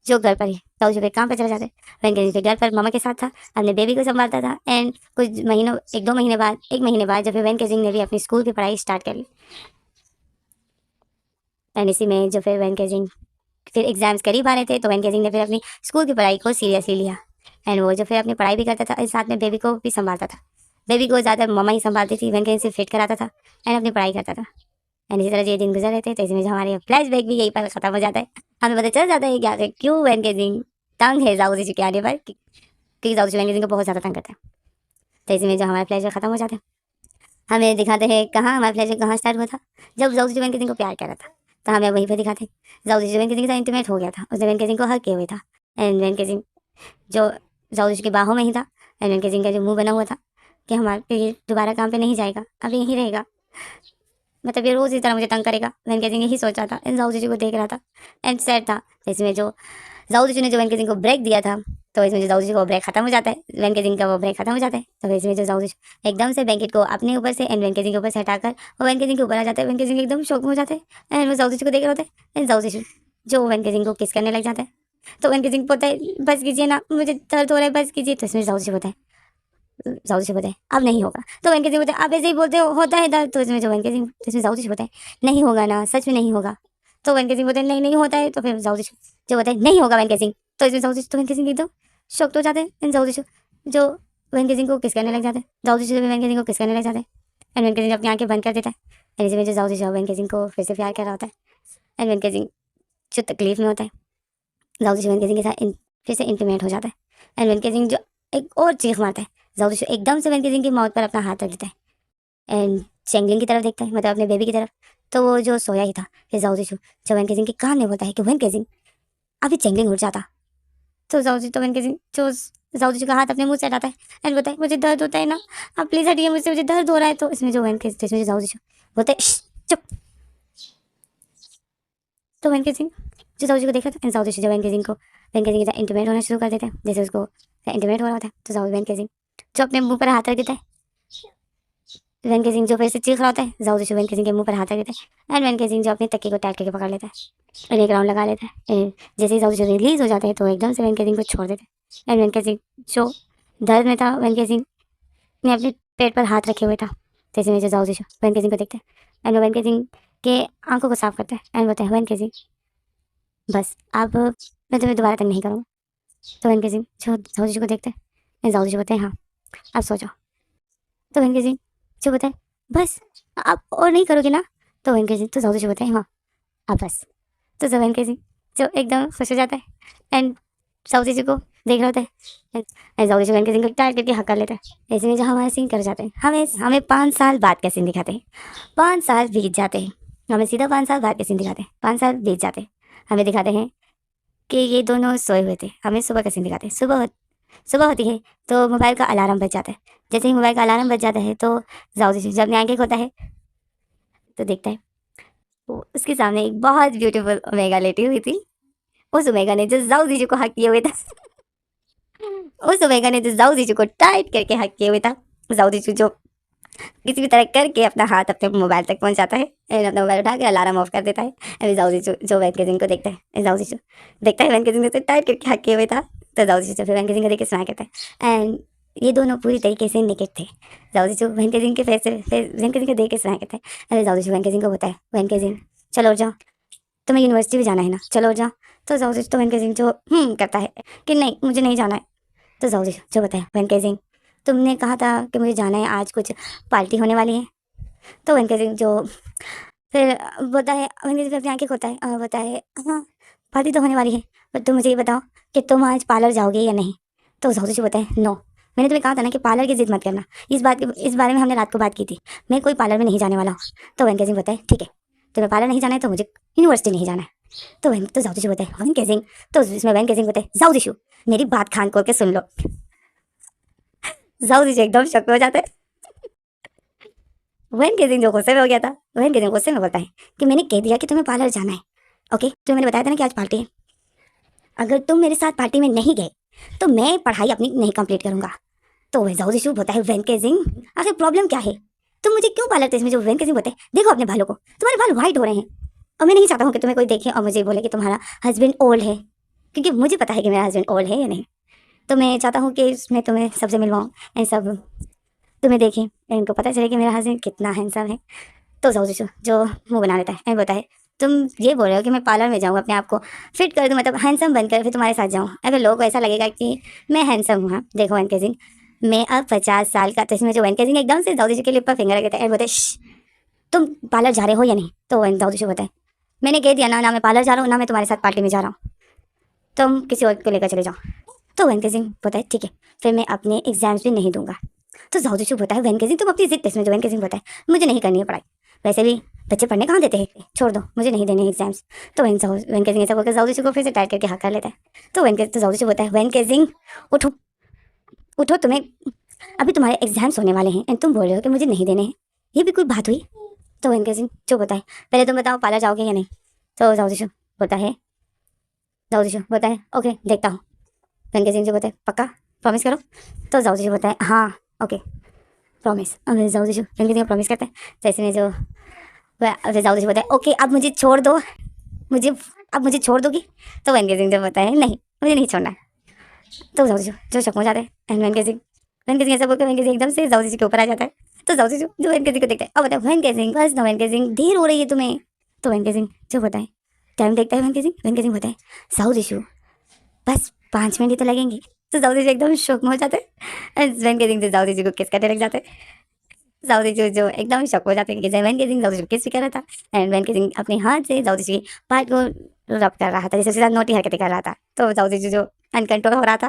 जो घर पर ही जाऊ यीशु काम पे चला जाता है। वैन गेजिंग के घर पर मम्मा के साथ था, अपने बेबी को संभालता था। एंड कुछ महीनों, 1-2 महीने बाद, 1 महीने बाद जब फिर वैन गेजिंग ने भी अपनी स्कूल की पढ़ाई स्टार्ट कर ली। एंड इसी में जो फिर वैन गेजिंग फिर एग्जाम्स करीब आ रहे थे, तो वैन गेजिंग ने फिर अपनी स्कूल की पढ़ाई को सीरियसली लिया। एंड वो जो फिर अपनी पढ़ाई भी करता था, इस साथ में बेबी को भी संभालता था। बेबी को ज़्यादा मम्मा ही संभालती थी, वैन गेजिंग से फिट कराता था एंड अपनी पढ़ाई करता था। एंड इसी तरह ये दिन गुजर रहे थे। तो इसमें जो हमारे फ्लैशबैक भी यहीं पर ख़त्म हो जाता है। हमें पता चल जाता है क्या क्यों वैन गेजिंग तंग है जाऊ यीशु के आने पर, क्योंकि जाऊ यीशु वैन गेजिंग को बहुत ज़्यादा तंग करता है। तो इसमें जो हमारा फ्लैशबैक ख़त्म हो जाता है, हमें दिखाते हैं कहाँ हमारा फ्लैशबैक कहाँ स्टार्ट हुआ था। जब जाऊ यीशु वैन गेजिंग को प्यार कर रहा था, तो हमें वहीं पर दिखाते हैं जाऊ यीशु वैन गेजिंग के साथ इंटीमेट हो गया था। उसने वैन गेजिंग को हक किए हुए था। एंड वैन गेजिंग जो जाऊ यीशु की बाहों में ही था। एंड वैन गेजिंग का जो मुँह बना हुआ था कि हमारे ये दोबारा काम पे नहीं जाएगा, अब यहीं रहेगा, मतलब ये रोज़ इस तरह मुझे तंग करेगा। वैन गेजिंग यही सोच रहा था एंड जाऊ यीशु को देख रहा था एंड सैड था। तो इसमें जो जाऊ यीशु ने जो वैन गेजिंग को ब्रेक दिया था, तो इसमें जो जाऊ यीशु को ब्रेक खत्म हो जाता है, वैन गेजिंग का वो ब्रेक खत्म हो जाता है। तो इसमें जो जाऊ यीशु एकदम से ब्लैंकेट को अपने ऊपर से एंड वैन गेजिंग के ऊपर से हटाकर वो वैन गेजिंग के ऊपर आ जाता है। वैन गेजिंग एकदम शौक में हो जाते हैं एंड वो जाऊ यीशु को देख रहे होते हैं। एंड जाऊ यीशु जो वैन गेजिंग को किस करने लग जाता है। तो वैन गेजिंग बोलता है बस कीजिए ना, मुझे दर्द हो रहा है, बस कीजिए। तो इसमें जाऊ यीशु बोलता है अब नहीं होगा। तो वैन गेजिंग बोलते हैं आप ऐसे ही बोलते हो, होता है दर्द। तो इसमें जो वैन गेजिंग, इसमें जाऊ यीशु बोलता है नहीं होगा ना, सच में नहीं होगा। तो वैन गेजिंग बोलते हैं नहीं होता है। तो फिर जाऊ यीशु जो बोलता है नहीं होगा वैन गेजिंग। तो इसमें जाऊ यीशु तो वैन गेजिंग एकदम शॉक्ड हो जाते हैं। एंड जाऊ यीशु जो वैन गेजिंग को किस करने लग जाते हैं। जाऊ यीशु वैन गेजिंग को किस करने लग जाते हैं एंड वैन गेजिंग अपनी आंखें बंद कर देता है। एंड इसमें जो जाऊ यीशु वैन गेजिंग को फिर से प्यार कर रहा होता है। एंड वैन गेजिंग जो तकलीफ में होता है, जाऊ यीशु वैन गेजिंग के साथ फिर से इंटीमेट हो जाता है। एंड वैन गेजिंग जो एक और चीख मारता है, जाऊ यीशु एकदम से वैन गेजिंग की मौत पर अपना हाथ रख देता है एंड चैंगलिंग की तरफ देखता है, मतलब अपने बेबी की तरफ। तो वो जो सोया ही था, फिर जाऊ यीशु जब वैन गेजिंग के कान में बोलता है कि वैन गेजिंग अभी चैंगलिंग उठ जाता। तो जाऊ यीशु तो वैन गेजिंग जो जाऊ यीशु का हाथ अपने मुंह से हटाता है एंड बोलता है मुझे दर्द होता है ना, आप प्लीज़ हटिए मुझसे, मुझे दर्द हो रहा है। तो इसमें जो वैन गेजिंग, इसमें जाऊ यीशु बोलते हैं चुप। तो वैन गेजिंग जो जाऊ यीशु को देखा था एंड जाऊ यीशु जो वैन गेजिंग को वैन गेजिंग के साथ इंटीमेट होना शुरू कर देते हैं, जैसे उसको इंटीमेट हो रहा होता है। तो जाऊ वैन गेजिंग जो अपने मुंह पर हाथ रख देता है, वैन गेजिंग जो फिर से चीख रहा होता है, जाऊ यीशु वैन गेजिंग के मुंह पर हाथ रख देता है एंड वैन गेजिंग जो अपने तकिए को टाइट करके पकड़ लेता है और एक राउंड लगा लेता है। एंड जैसे ही जाऊ यीशु रिलीज हो जाते हैं, तो एकदम से वैन गेजिंग को छोड़ देते हैं। एंड वैन गेजिंग जो दर्द में था, वैन गेजिंग ने अपने पेट पर हाथ रखे हुए था। जैसे में जो जाऊ यीशु वैन गेजिंग को देखते हैं एंड वो वैन गेजिंग के आंखों को साफ करते हैं एंड बोलते हैं वैन गेजिंग बस अब मैं तुम्हें दोबारा तक नहीं करूँगा। तो वैन गेजिंग जो जाऊ यीशु को देखते हैं, जाऊ यीशु बोलते हैं हाँ अब सो जाओ। तो वैन गेजिंग जो बोलता है बस आप और नहीं करोगे ना। तो वैन गेजिंग तो जाऊ यीशु बोलते हैं हाँ अब बस। तो जब वैन गेजिंग जो एकदम खुश हो जाता है एंड जाऊ यीशु को देख रहे होते हैं, जाओ जी वैन के जिंग को टाइट करके हक कर लेता है। ऐसे में जो हमारे सीन कर जाते हैं, हमें हमें 5 साल बाद का सीन दिखाते हैं। 5 साल बीत जाते हैं, हमें सीधा 5 साल बाद के सीन दिखाते हैं। 5 साल बीत जाते हैं, हमें दिखाते हैं कि ये दोनों सोए हुए थे। हमें सुबह का सीन दिखाते हैं। सुबह होती है तो मोबाइल का अलार्म बज जाता है। जैसे ही मोबाइल का अलार्म बज जाता है तो जाओ जी जब न्याय होता है तो देखता है उसके सामने एक बहुत ब्यूटीफुल ओमेगा लेटी हुई थी। उस ओमेगा ने जो जाओ जी को हक किए हुए था, उस ओमेगा ने जो जाओ जी को टाइट करके हक किए हुए था। जाओ जी जो किसी भी तरह करके अपना हाथ अपने मोबाइल तक पहुंचाता है, अपना मोबाइल उठा के अलार्म ऑफ कर देता है। अभी जाओ जी जो वैन के जिंग को देखता है, जाओ जी देखता है वैन के जिंग से टाइट करके हक किए हुए था। तो जाओ जी फिर वैन के जिंग को देख के स्माइल करता है। एंड ये दोनों पूरी तरीके से निकट थे। जाओ जी वैन के जिंग के फेस से वैन के जिंग को देख के स्माइल करता है। अरे जाओ जी वैन के जिंग को बताए, वैन के जिंग चलो उठ जाओ, तुम्हें यूनिवर्सिटी भी जाना है ना, चलो उठ जाओ। तो जाओ जी तो वैन के जिंग जो करता है कि नहीं मुझे नहीं जाना है। तो जाओ जी जो बताए वैन के जिंग तुमने कहा था कि मुझे जाना है, आज कुछ पार्टी होने वाली है। तो वैन के जिंग जो फिर बोलता है, वैन के जिंग अपनी आंखें खोलता है और बोलता है हाँ पार्टी तो होने वाली है, पर तुम मुझे ये बताओ कि तुम आज पार्लर जाओगे या नहीं। तो जाओ जी बोलता है नो, मैंने तुम्हें कहा था ना कि पार्लर की जिद मत करना। इस बारे में हमने रात को बात की थी, मैं कोई पार्लर में नहीं जाने वाला हूँ। तो वैन के जिंग बोलता है ठीक है, तुम्हें पार्लर नहीं जाना है तो मुझे यूनिवर्सिटी नहीं जाना है। तो जाओ जी बोलता है वैन के जिंग, तो इसमें वैन के जिंग बोलते हैं जाओ जी मेरी बात खान खोल के सुन लो। जाओ जी एकदम शक में हो जाता है। वैन के जिंग जो गुस्से में हो गया था, वैन के जिंग गुस्से में बोलता है कि मैंने कह दिया कि तुम्हें पार्लर जाना है, ओके, तो मैंने बताया था ना कि आज पार्टी है, अगर तुम मेरे साथ पार्टी में नहीं गए तो मैं पढ़ाई अपनी नहीं कंप्लीट करूंगा। तो वह जाओ जी होता है वैन के जिंग आखिर प्रॉब्लम क्या है, तुम मुझे क्यों पार्लर टेस्ट में जो वैन के जिंग बोलते हैं देखो अपने बालों को, तुम्हारे बाल व्हाइट हो रहे हैं और मैं नहीं चाहता हूँ कि तुम्हें कोई देखे और मुझे बोले कि तुम्हारा हस्बैंड ओल्ड है, क्योंकि मुझे पता है कि मेरा हस्बैंड ओल्ड है या नहीं। तो मैं चाहता हूँ कि मैं तुम्हें सबसे मिलवाऊँ एंड सब तुम्हें देखें, इनको पता चले कि मेरा हस्बैंड कितना हैंडसम है। तो जाओ जो मुंह बना लेता है एंड बोलता है तुम ये बोल रहे हो कि मैं पार्लर में जाऊँ अपने आप को फिट कर दूँ, मतलब हैंडसम बनकर फिर तुम्हारे साथ जाऊँ, अगर लोगों को ऐसा लगेगा कि मैं हैंडसम हूँ। हाँ देखो वैन के जिंग मैं अब 50 साल का, तो इसमें जो वैन के जिंग एकदम से जाओ जी के लिप पर फिंगर रख देता है एंड बोलता है तुम पार्लर जा रहे हो या नहीं। तो वैन जाओ जी बोलता है मैंने कह दिया ना मैं पार्लर जा रहा हूँ ना मैं तुम्हारे साथ पार्टी में जा रहा हूँ, तुम किसी और को लेकर चले जाओ। तो वैन के जिंग बोलता है ठीक है फिर मैं अपने एग्जाम्स भी नहीं दूंगा। तो जाओ जी बोलता है वैन के जिंग तुम अपनी जिद पे, इसमें जो वैन के जिंग बोलता है मुझे नहीं करनी है पढ़ाई, वैसे भी बच्चे पढ़ने कहाँ देते हैं, छोड़ दो मुझे नहीं देने एग्जाम्स। तो वैन के जिंग ऐसा बोलकर जाओ जी को फिर से टाइट करके हक कर लेता है। तो जाओ जी बोलता है वैन के जिंग उठो उठो, तुम्हें अभी तुम्हारे एग्जाम्स होने वाले हैं एंड तुम बोल रहे हो कि मुझे नहीं देने हैं, ये भी कोई बात हुई। तो वैन के जिंग जो बोलता है पहले तुम बताओ पार्लर जाओगे या नहीं। तो जाओ जी बोलता है ओके देखता हूँ। वैन के जिंग जो बोलता है पक्का प्रॉमिस करो। तो जाओ जी बोलता है हाँ ओके प्रॉमिस। अब जाओ जी वैन के जिंग प्रॉमिस करता है। तो ऐसे में जो जाओ जी बोलता है ओके अब मुझे छोड़ दो, मुझे छोड़ दोगी। तो वैन के जिंग जो बोलता है नहीं मुझे नहीं छोड़ना है। तो जाओ जी जो शक हो जाता है एंड वैन के जिंग ऐसा बोलकर वैन के जिंग एकदम से जाओ जी के ऊपर आ जाता है। तो जाओ जी जो वैन के जिंग को देखता है अब बताए वैन के जिंग बस ना वैन के जिंग देर हो रही है तुम्हें। तो वैन के जिंग जो बताए टाइम देखता है वैन के जिंग बताए जाओ जी बस 5 मिनट ही तो लगेंगे। तो जाओ जी एकदम शौक में हो जाते हैं एंड वैन के जिंग से जाओ जी को किस करने लग जाते हैं। जाओ जी जो एकदम शौक हो जाते हैं कि वैन के जिंग जाओ जी को किस भी कर रहा था एंड वैन के जिंग अपने हाथ से जाओ जी की पार्ट को रब कर रहा था, जैसे उसके साथ नोटी हरकतें कर रहा था। तो जाओ जी जो अनकंट्रोल हो रहा था,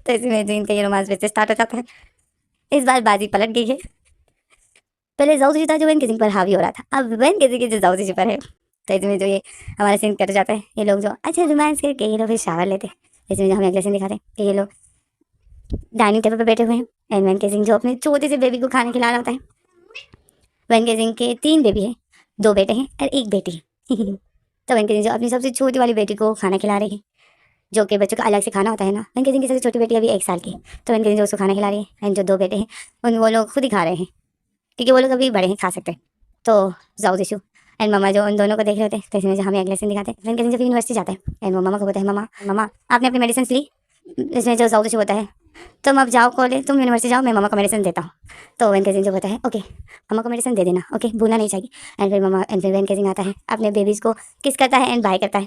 तो इसमें जो इनका ये रोमांस फिर से स्टार्ट हो जाता है। इस बार बाजी पलट गई है, पहले जाओ जी था जो वैन के जिंग पर हावी हो रहा था, अब वैन के जिंग जो जाओ जी पर है। तो इसमें जो ये हमारा सीन कट जाता है, ये लोग जो अच्छा रोमांस करके ये लोग फिर शावर लेते हैं। इसमें जो हमें अगले सीन दिखाते हैं कि ये लोग डाइनिंग टेबल पर बैठे हुए हैं एंड वैन के जिंग जो अपने छोटे से बेबी को खाने खिला रहा होता है। वैन के जिंग के 3 बेबी है, 2 बेटे हैं और 1 बेटी है। तो वैन के जिंग जो अपनी सबसे छोटी वाली बेटी को खाना खिला रही है, जो कि बच्चों का अलग से खाना होता है ना। वैन के जिंग की सबसे छोटी बेटी अभी 1 साल की है। तो वैन के जिंग जो उसको खाना खिला रही है एंड जो 2 बेटे हैं उन वो लोग खुद ही खा रहे हैं, क्योंकि वो लोग अभी बड़े हैं खा सकते हैं। तो जाओ दिशु एंड मामा जो उन दोनों को देख रहे होते हैं। तो इसमें जो हमें अगले सीन दिखाते हैं वैन के जिंग जब यूनिवर्सिटी जाता है एंड वो मामा को बोलता है मामा आपने अपनी मेडिसिन ली। इसमें जो जाओ दिशु होता है तुम अब जाओ कॉलेज, तुम यूनिवर्सिटी जाओ, मैं मामा को मेडिसिन देता हूँ। तो वैन के जिंग जो होता है ओके मामा को मेडिसिन दे देना, ओके भूलना नहीं चाहिए। एंड फिर वैन के जिंग आता है अपने बेबीज़ को किस करता है एंड बाय करता है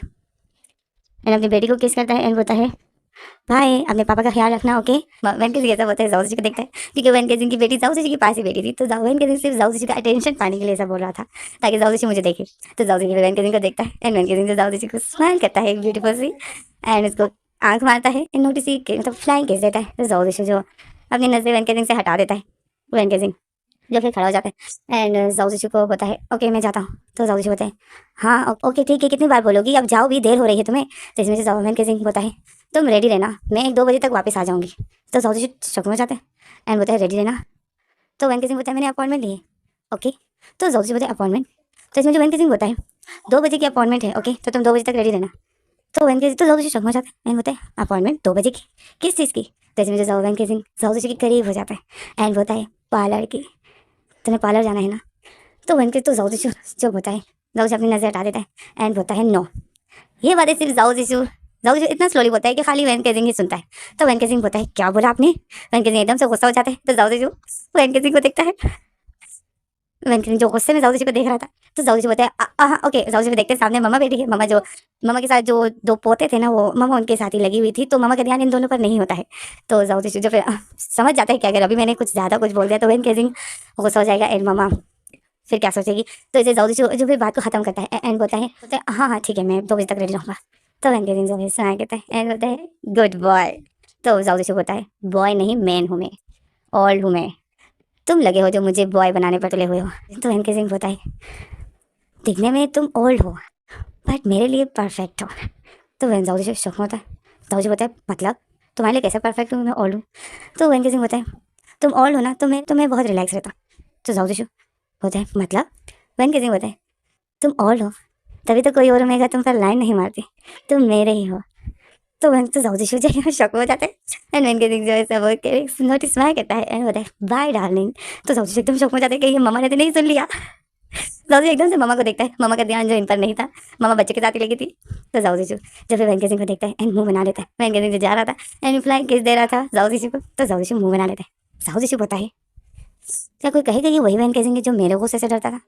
एंड अपनी बेटी को किस करता है एंड बोलता है भाई अपने पापा का ख्याल रखना, ओके। वैन के जिंग ऐसा बोलता है जाओ जी को देखता है, क्योंकि वैन के जिंग की बेटी जाओ जी के पास ही बैठी थी। तो वैन के जिंग सिर्फ जाओ जी का अटेंशन पाने के लिए ऐसा बोल रहा था ताकि जाओ जी मुझे देखे। तो जाओ जी वैन के जिंग को देखता है एंड वैन के जिंग जाओ जी को स्माइल करता है ब्यूटीफुल सी एंड उसको आँख मारता है, नोटिस ही मतलब फ्लाइंग किस देता है। तो जाओ दिशु जो अपनी नज़रें वैन केजिंग से हटा देता है। वैन केजिंग जो फिर खड़ा हो जाता है एंड जाओ दिशु को बोलता है ओके मैं जाता हूँ। तो जाओ दिशु बोलता है हाँ ओके ठीक है, कितनी बार बोलोगी, अब जाओ भी, देर हो रही है तुम्हें। तो इसमें से जाओ वैन केजिंग बोलता है तुम रेडी रहना, मैं 1-2 बजे तक वापस आ जाऊँगी। तो जाओ दिशु शक में जाता है एंड बोलता है रेडी रहना। तो वैन केजिंग बोलता है मैंने अपॉइंटमेंट ली है। ओके। तो जाओ दिशु बोलता है अपॉइंटमेंट। तो इसमें जो वैन केजिंग बोलता है 2 बजे की अपॉइंटमेंट है। ओके तो तुम 2 बजे तक रेडी रहना। तो वैन केजिंग तो जाओ दिशु शक में जाता है एंड बोलता है अपॉइंटमेंट 2 बजे की, किस चीज़ की। तो इसमें जो जाओ वैन केजिंग जाओ दिशु के करीब हो जाता है एंड बोलता है पार्लर की, तुम्हें पार्लर जाना है ना। तो वैन केजिंग तो जाओ दिशु जो बोलता है जाओ दिशु अपनी नज़र हटा देता है एंड बोलता है नो। ये बातें सिर्फ जाओ दिशु इतना स्लोली बोलता है कि खाली वैन केजिंग ही सुनता है। तो वैन केजिंग बोलता है क्या बोला आपने। वैन केजिंग एकदम से गुस्सा हो जाता है। तो जाओ दिशु वैन केजिंग को देखता है। वैन केजिंग जो गुस्से में जाओ दिशु को देख रहा था। तो जाओ दिशु बोलता है ओके। जाओ दिशु देखते हैं सामने मम्मा बैठी है। मम्मा के साथ जो 2 पोते थे ना, वो मम्मा उनके साथ ही लगी हुई थी। तो मम्मा का ध्यान इन दोनों पर नहीं होता है। तो जाओ दिशु जो फिर समझ जाता है कि अगर अभी मैंने कुछ ज़्यादा कुछ बोल दिया तो वैन केजिंग गुस्सा हो जाएगा एंड मम्मा फिर क्या सोचेगी। तो इसे जाओ दिशु जो फिर बात को ख़त्म करता है एंड बोलता है हाँ ठीक है, मैं 2 बजे तक रेडी रहूँगा। तो वैन केजिंग जो है सुनाया कहता है एंड बोलता है गुड बॉय। तो जाओ दिशु बोलता है बॉय नहीं मैन हूँ मैं, ओल्ड हूँ मैं, तुम लगे हो जो मुझे बॉय बनाने पर तुले हुए हो। तो वैन केजिंग बोलता है दिखने में तुम ओल्ड हो बट मेरे लिए परफेक्ट हो। तो वैन जाओ दिशु शौक में होता है। जाओ दिशु बोलता है मतलब तुम्हारे लिए कैसे परफेक्ट हूँ मैं, ओल्ड हूँ। तो वैन केजिंग बोलता है तुम ओल्ड हो ना तो मैं बहुत रिलैक्स रहता। तो जाओ दिशु बोलता है मतलब। वैन केजिंग बोलता है तुम ओल्ड हो तभी तो कोई और मेगा तुम पर लाइन नहीं मारती, तुम मेरे ही हो। तो वैन तो जाओ दिशु जो है शौक में हो जाते हैं एंड वैन केजिंग जो है सब नोटिस में कहता है एंड बोलता है बाय डार्लिंग। तो जाओ दिशु एकदम शौक में जाते हैं कि ये मम्मा ने तो नहीं सुन लिया। जाओ दिशु एकदम से मम्मा को देखता है, मम्मा का ध्यान जो इन पर नहीं था, मम्मा बच्चे के साथ ही लगी थी। तो जाओ दिशु जब फिर वैन केजिंग को देखता है एंड मुंह बना लेता है। वैन केजिंग जो जा रहा था एंड फ्लाइंग किस दे रहा था जाओ दिशु को। तो जाओ दिशु मुंह बना लेता है। जाओ दिशु बोलता है क्या कोई कहेगा ये वही वैन केजिंग है जो मेरे गुस्से से डरता था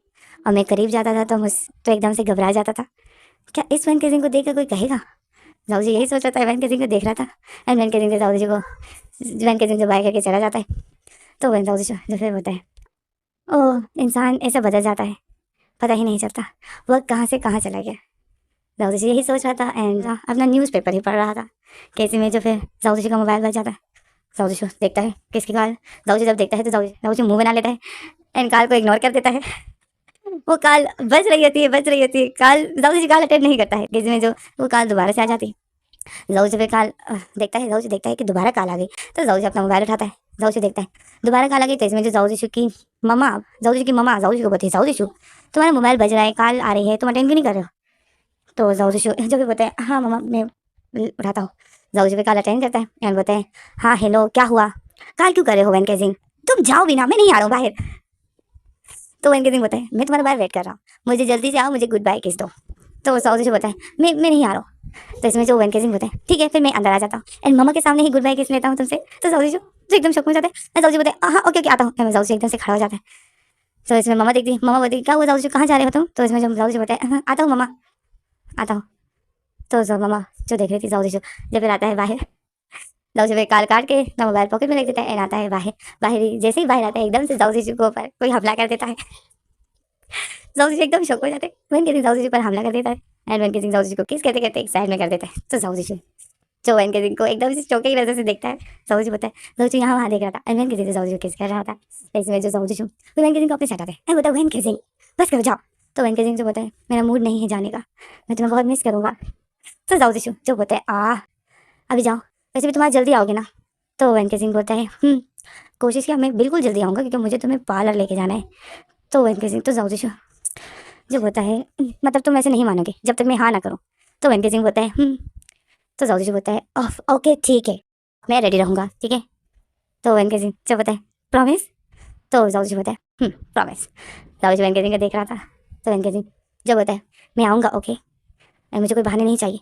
और मैं करीब जाता था तो एकदम से घबरा जाता था। क्या इस वैन केजिंग को देख कर कोई कहेगा। जाओ जी यही सोच रहा था, वैन केजिंग को देख रहा था एंड वैन केजिंग से जाओ जी को वैन केजिंग जो बाय करके चला जाता है। तो वैन जाओ जी जो फिर होता है ओह इंसान ऐसा बदल जाता है, पता ही नहीं चलता वक्त कहाँ से कहाँ चला गया। जाओ जी यही सोच रहा था एंड अपना न्यूज़पेपर ही पढ़ रहा था। कैसे में जो फिर जाओ जी का मोबाइल बज जाता है। जाओ जी देखता है किसकी कॉल। जाओ जी जब देखता है तो जाओ जी मुँह बना लेता है एंड कॉल को इग्नोर कर देता है। वो कॉल बज रही होती है कॉल, जाओ जी कॉल अटेंड नहीं करता है। कैसे में जो वो कॉल दोबारा से आ जाती है। जाऊजी पे कॉल देखता है। जाऊजी देखता है कि दोबारा कॉल आ गई। तो जाऊजी अपना मोबाइल उठाता है। जाऊजी देखता है दोबारा कॉल आ गई। तो इसमें जो जाऊजी की मम्मा जाऊजी को बताती है जाऊजी तुम्हारा मोबाइल बज रहा है, कॉल आ रही है, तुम अटेंड क्यों नहीं कर रहे हो। तो जाऊजी जो भी बताए हाँ मम्मा मैं उठाता हूँ। जाऊजी पे कॉल अटेंड करता है एंड बताए हाँ हेलो क्या हुआ, कॉल क्यों कर रहे हो वैन केजिंग, तुम जाओ भी ना, मैं नहीं आ रहा हूँ बाहर। तो वैन केजिंग बताए मैं तुम्हारा बाहर वेट कर रहा हूँ, मुझे जल्दी से आओ, मुझे गुड बाय किस दो। तो जाऊजी बताए मैं नहीं आ रहा हूँ। तो इसमें जो वैन केजिंग होता है ठीक है फिर मैं अंदर आ जाता हूँ एंड मम्मा के सामने ही गुड बाय किस लेता हूँ तुमसे। तो जाऊजी जो एकदम शौक में जाता है। जाऊजी बोलते हैं हाँ ओके ओके आता हूँ। मैं जाऊजी एकदम से खड़ा हो जाता है। तो इसमें मम्मा देखती है, मम्मा बोलती है क्या हुआ जाऊजी कहाँ जा रहे हो तुम। तो इसमें जो जाऊजी बोलता है आता हूँ मम्मा आता हूँ। तो जो मम्मा जो देख रही थी जाऊजी जब फिर आता है बाहर। जाऊजी फिर कॉल काट के ना मोबाइल पॉकेट में रख देता है एंड आता है बाहर। बाहर ही जैसे ही बाहर आता है एकदम से जाऊजी के ऊपर कोई हमला कर देता है। जाऊजी एकदम शौक हो जाते हैं। वैन केजिंग जाऊजी पर हमला कर देता है एंड वैन केजिंग जाऊजी को किस कहते कहते एक साइड में कर देता है। तो जाऊजी जो वैन केजिंग को एकदम से चौके की नजर से देखता है। जाऊजी बोलता है जाऊजी यहाँ वहाँ देख रहा था एंड वैन केजिंग जाऊजी को किस कर रहा था। इसमें जो जाऊजी तो वैन केजिंग को अपने साथ आता है एंड बोलता है वैन केजिंग बस करो जाओ। तो वैन केजिंग जो बोलता है मेरा मूड नहीं है जाने का, मैं तुम्हें बहुत मिस करूँगा। तो जाऊजी जो बोलता है अभी जाओ, वैसे भी तुम्हारा जल्दी आओगे ना। तो वैन केजिंग बोलता है कोशिश किया मैं बिल्कुल जल्दी आऊँगा क्योंकि मुझे तुम्हें पार्लर लेके जाना है। तो वैन केजिंग तो जाऊजी जो बोलता है मतलब तुम ऐसे नहीं मानोगे जब तक मैं हाँ ना करूँ। तो वैन केजिंग बोलता है तो जाऊजी बोलता है ओके ठीक है मैं रेडी रहूँगा ठीक है। तो वैन केजिंग जो बोलता है प्रॉमिस। तो जाऊजी बोलता है प्रॉमिस। जाऊजी वैन केजिंग को देख रहा था। तो वैन केजिंग जो बोलता है मैं आऊँगा ओके एंड मुझे कोई बहाने नहीं चाहिए।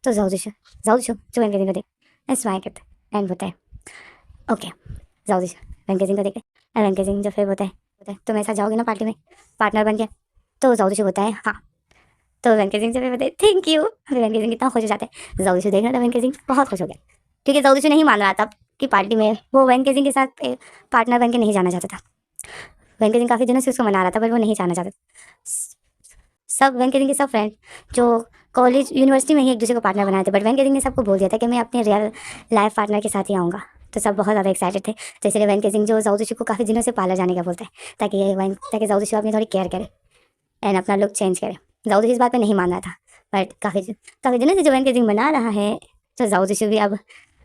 तो जाऊजी जो वैन केजिंग को देख स्माइल करता है एंड बोलता है ओके। जाऊजी वैन केजिंग को देखते एंड वैन केजिंग जो फिर बोलता है तुम ऐसा जाओगे ना पार्टी में पार्टनर बन के। तो जाऊजी बोलता है हाँ। तो वैन केजिंग से बताए थैंक यू। फिर वैन केजिंग कितना खुश हो जाता है। जाऊजी देख रहा था वैन केजिंग बहुत खुश हो गया क्योंकि जाऊजी नहीं मान रहा था कि पार्टी में वो वैन केजिंग के साथ पार्टनर बन के नहीं जाना चाहता था। वैन केजिंग काफ़ी दिनों से उसको मना रहा था बट वो नहीं जाना चाहता। सब वैन केजिंग के सब फ्रेंड जो कॉलेज यूनिवर्सिटी में ही एक दूसरे को पार्टनर बनाए थे, बट वैन केजिंग ने सबको बोल दिया था कि मैं अपने रियल लाइफ पार्टनर के साथ ही आऊँगा। तो सब बहुत ज़्यादा एक्साइटेड थे। तो इसलिए वैन केजिंग जो जाओ को काफ़ी दिनों से पार्लर जाने का बोलता है, ताकि जाओ अपनी थोड़ी केयर करे एंड अपना लुक चेंज करे। जाओ इस बात पर नहीं मान रहा था, बट काफ़ी दिनों से जो वैन केजिंग बना रहा है, तो जाओ भी अब वो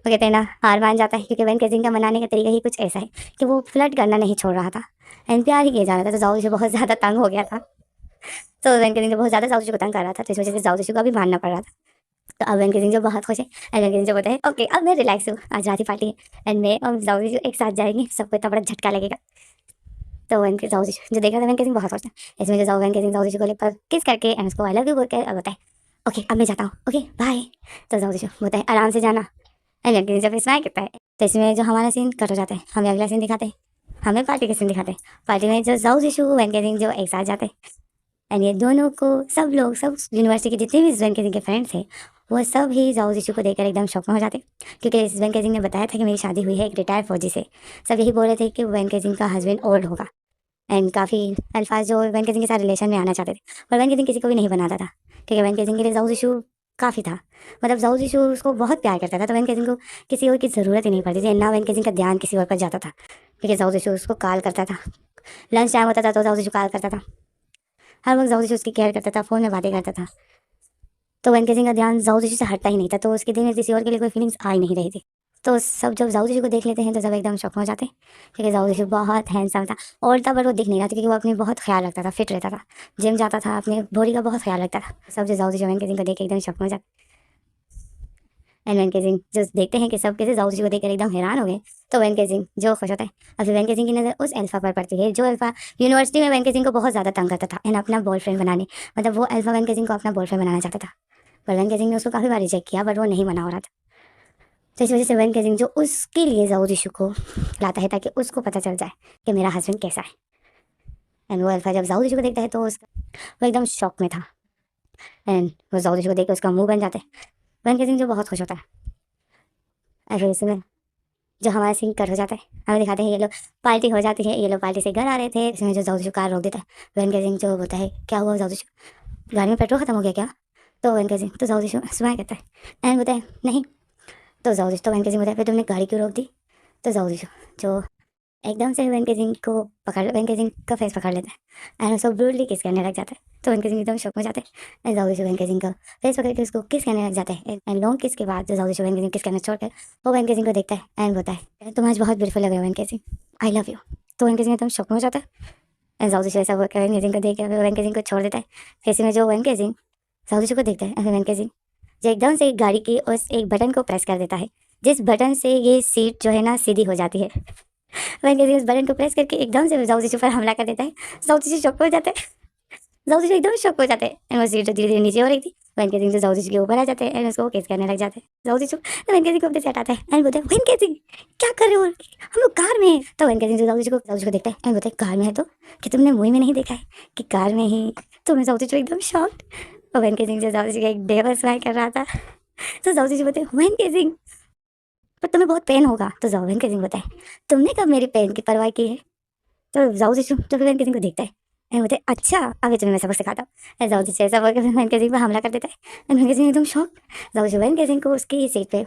कहते हैं ना, हार मान जाता है, क्योंकि वैन केजिंग का मनाने का तरीका ही कुछ ऐसा है कि वो फ्लर्ट करना नहीं छोड़ रहा था एंड प्यार ही किया जा रहा था। तो जाओ बहुत ज़्यादा तंग हो गया था। तो वैन केजिंग बहुत ज़्यादा जाओ को तंग कर रहा था, तो इस वजह से जाओ को भी मानना पड़ रहा था। तो अब वैन केजिंग बहुत खुश है एंड वैन केजिंग बोलता है ओके अब मैं रिलैक्स हूँ, आज रात ही पार्टी है एंड मैं और जाओ एक साथ जाएंगे, सबको इतना बड़ा झटका लगेगा। तो वैन के जाओ जो देख रहा था वैन केजिंग बहुत खुश था। इसमें जो जाओ वैन केजिंग जाओ को लेकर किस करके एंड उसको आई लव यू बोल के अब बताए ओके अब मैं जाता हूँ, ओके बाय। तो जाओ बोलता है आराम से जाना एंड वैन केजिंग जब स्माइल करता है, तो इसमें जो हमारा सीन कट हो जाता है, हमें अगला सीन दिखाते हैं, हमें पार्टी का सीन दिखाते हैं। पार्टी में जो जाओ वैन केजिंग जो एक साथ जाते हैं एंड ये दोनों को सब लोग, सब यूनिवर्सिटी के जितने भी वैन केजिंग के फ्रेंड्स हैं, वो सब ही जाओ को देखकर एकदम शॉक में हो जाते, क्योंकि इस वैन केजिंग ने बताया था कि मेरी शादी हुई है एक रिटायर्ड फौजी से। सब यही बोल रहे थे कि वैन केजिंग का हस्बैंड ओल्ड होगा एंड काफ़ी अल्फाज जो वैन केजिंग के साथ रिलेशन में आना चाहते थे, पर वैन केजिंग किसी को भी नहीं बनाता था, क्योंकि वैन केजिंग के लिए जाओ काफ़ी था। मतलब जाओ उसको बहुत प्यार करता था, तो वैन केजिंग को किसी और की ज़रूरत ही नहीं पड़ती थी, ना वैन केजिंग का ध्यान किसी और पर जाता था, क्योंकि जाओ उसको कॉल करता था, लंच टाइम होता था तो जाओ कॉल करता था, हर वक्त जाओ उसकी केयर करता था, फ़ोन में बातें करता था। तो वैन केजिंग का ध्यान जाओ से हटता ही नहीं था, तो उसके दिल में किसी और के लिए कोई फीलिंग्स आ ही नहीं रही थी। तो सब जब जाओ को देख लेते हैं तो सब एकदम शॉक हो जाते हैं, क्योंकि जाओ बहुत हैंडसम था, और था बट वो दिख नहीं रहा था, क्योंकि वो अपने बहुत ख्याल रखता था, फिट रहता था, जिम जाता था, अपने बॉडी का बहुत ख्याल रखता था। सब जो जाओ वैन केजिंग को देख के एकदम शॉक हो जाते एंड वैन केजिंग जो देखते हैं कि सब कैसे जाओ को देखकर एकदम हैरान हो गए। तो वैन केजिंग जो खुश होता है, अब फिर वैन केजिंग की नज़र उस अल्फा पर पड़ती है, जो अल्फा यूनिवर्सिटी में वैन केजिंग को बहुत ज़्यादा तंग करता था एंड अपना बॉयफ्रेंड बनाने, मतलब वो अल्फा वैन केजिंग को अपना बॉयफ्रेंड बनाना चाहता था, पर वैन केजिंग ने उसको काफ़ी बार रिजेक्ट किया, बट वो नहीं मना हो रहा था। तो इस वजह से वैन केजिंग जो उसके लिए जाओ को लाता है, ताकि उसको पता चल जाए कि मेरा हस्बैंड कैसा है। एंड वो अल्फा जब जाओ को देखता है तो वो एकदम शॉक में था एंड वो जाओ को देख के उसका मुंह बन जाता है। वैन केजिंग जो बहुत खुश होता है। ऐसे इसमें जो हमारा सीन कट हो जाता है, हमें दिखाते हैं ये लोग पार्टी हो जाती है, ये लोग पार्टी से घर आ रहे थे, इसमें जो जाओ कार रोक देता है। वैन केजिंग जो होता है क्या हुआ जाओ, गाड़ी में पेट्रोल खत्म हो गया क्या? तो वैन केजिंग तो जाओ स्माइल करता है एंड बताए नहीं। तो जाओ तो वैन केजिंग बताया फिर तुमने गाड़ी क्यों रोक दी? तो जाओ जो एकदम से वैन केजिंग को वैन केजिंग का फेस पकड़ लेता है एंड उसको ब्रूटली किस करने लग जाता है। तो वैन केजिंग एकदम शॉक में जाता है एंड जाओ वैन केजिंग का फेस पकड़ के उसको किस करने लग जाता है एंड लॉन्ग किस के बाद जो जाओ वैन केजिंग किस करना छोड़कर वो वैन केजिंग को देखता है एंड बोलता है तुम आज बहुत ब्यूटीफुल लग रहे हो वैन केजिंग, आई लव यू। तो वैन केजिंग एकदम शॉक में हो जाता है एंड जाओ ऐसा वो वैन केजिंग को देख के वैन केजिंग को छोड़ देता है। कैसे में जो वैन केजिंग जाओ को देखता है, वैन केजिंग जो एकदम से गाड़ी की उस एक बटन को प्रेस कर देता है, जिस बटन से ये सीट जो है ना सीधी हो जाती है। वैन केजिंग उस बटन को प्रेस करके एकदम से जाओ पर हमला कर देता है। जाओ शॉक हो जाता है, जाओ एकदम शॉक हो जाते हैं एंड वो सीट धीरे धीरे नीचे हो रही थी। वैन केजिंग जाओ के ऊपर आ जाते हैं एंड उसको केस करने लग जाते हैं। जाओ तो वैन केजिंग को अपने से हटाता है एंड बोलते हैं वैन केजिंग क्या कर रहे हो, हम लोग कार में हैं। तो वैन केजिंग जाओ को देखता है एंड बोलता है कार में है तो कि तुमने मूवी में नहीं देखा है कि कार में ही? तो मैं जाओ एकदम शॉक्ड। और वैन केजिंग जो जाओ का एक डेवर स्माइल कर रहा था। तो जाओ बोलते हैं वैन केजिंग पर तुम्हें बहुत पेन होगा। तो जाओ वैन केजिंग बताए तुमने कब मेरी पेन की परवाह की है? तो जाओ तो वैन केजिंग को देखता है एंड बोलते अच्छा अभी तुम्हें मैं सबक सिखाता हूँ। जाओ ऐसा बोल के वैन केजिंग पर हमला कर देता है एंड वैन केजिंग एकदम शॉक। जाओ वैन केजिंग को उसकी सीट पे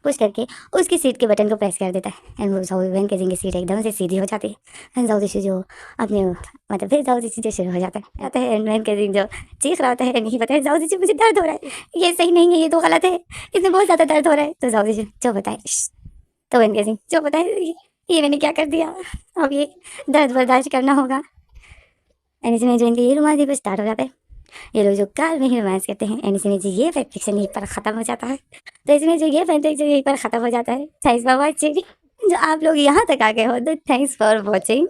पुश करके उसकी सीट के बटन को प्रेस कर देता है एंड वो जाओ वैन केजिंग की सीट एकदम से सीधी हो जाती है एंड जाओ जो अपने मतलब फिर जाओ जो शुरू हो जाता है एंड वैन केजिंग जो चीख रहा होता है नहीं बताए जाओ मुझे दर्द हो रहा है, ये सही नहीं है, ये तो गलत है, इसमें बहुत ज़्यादा दर्द हो रहा है। तो जाओ जो बताए तो वैन केजिंग जो बताए ये मैंने क्या कर दिया, अब ये दर्द बर्दाश्त करना होगा। एंड इसमें जो इनके ये रोमांस स्टार्ट हो जाता है, ये लोग जो कार में ही रोमांस करते हैं एंड इसमें जो ये फैन यहीं पर ख़त्म हो जाता है। तो इसमें जो ये फैन यहीं पर ख़त्म हो जाता है। Thanks for watching. जो आप लोग यहाँ तक आ गए हो तो थैंक्स फॉर वॉचिंग।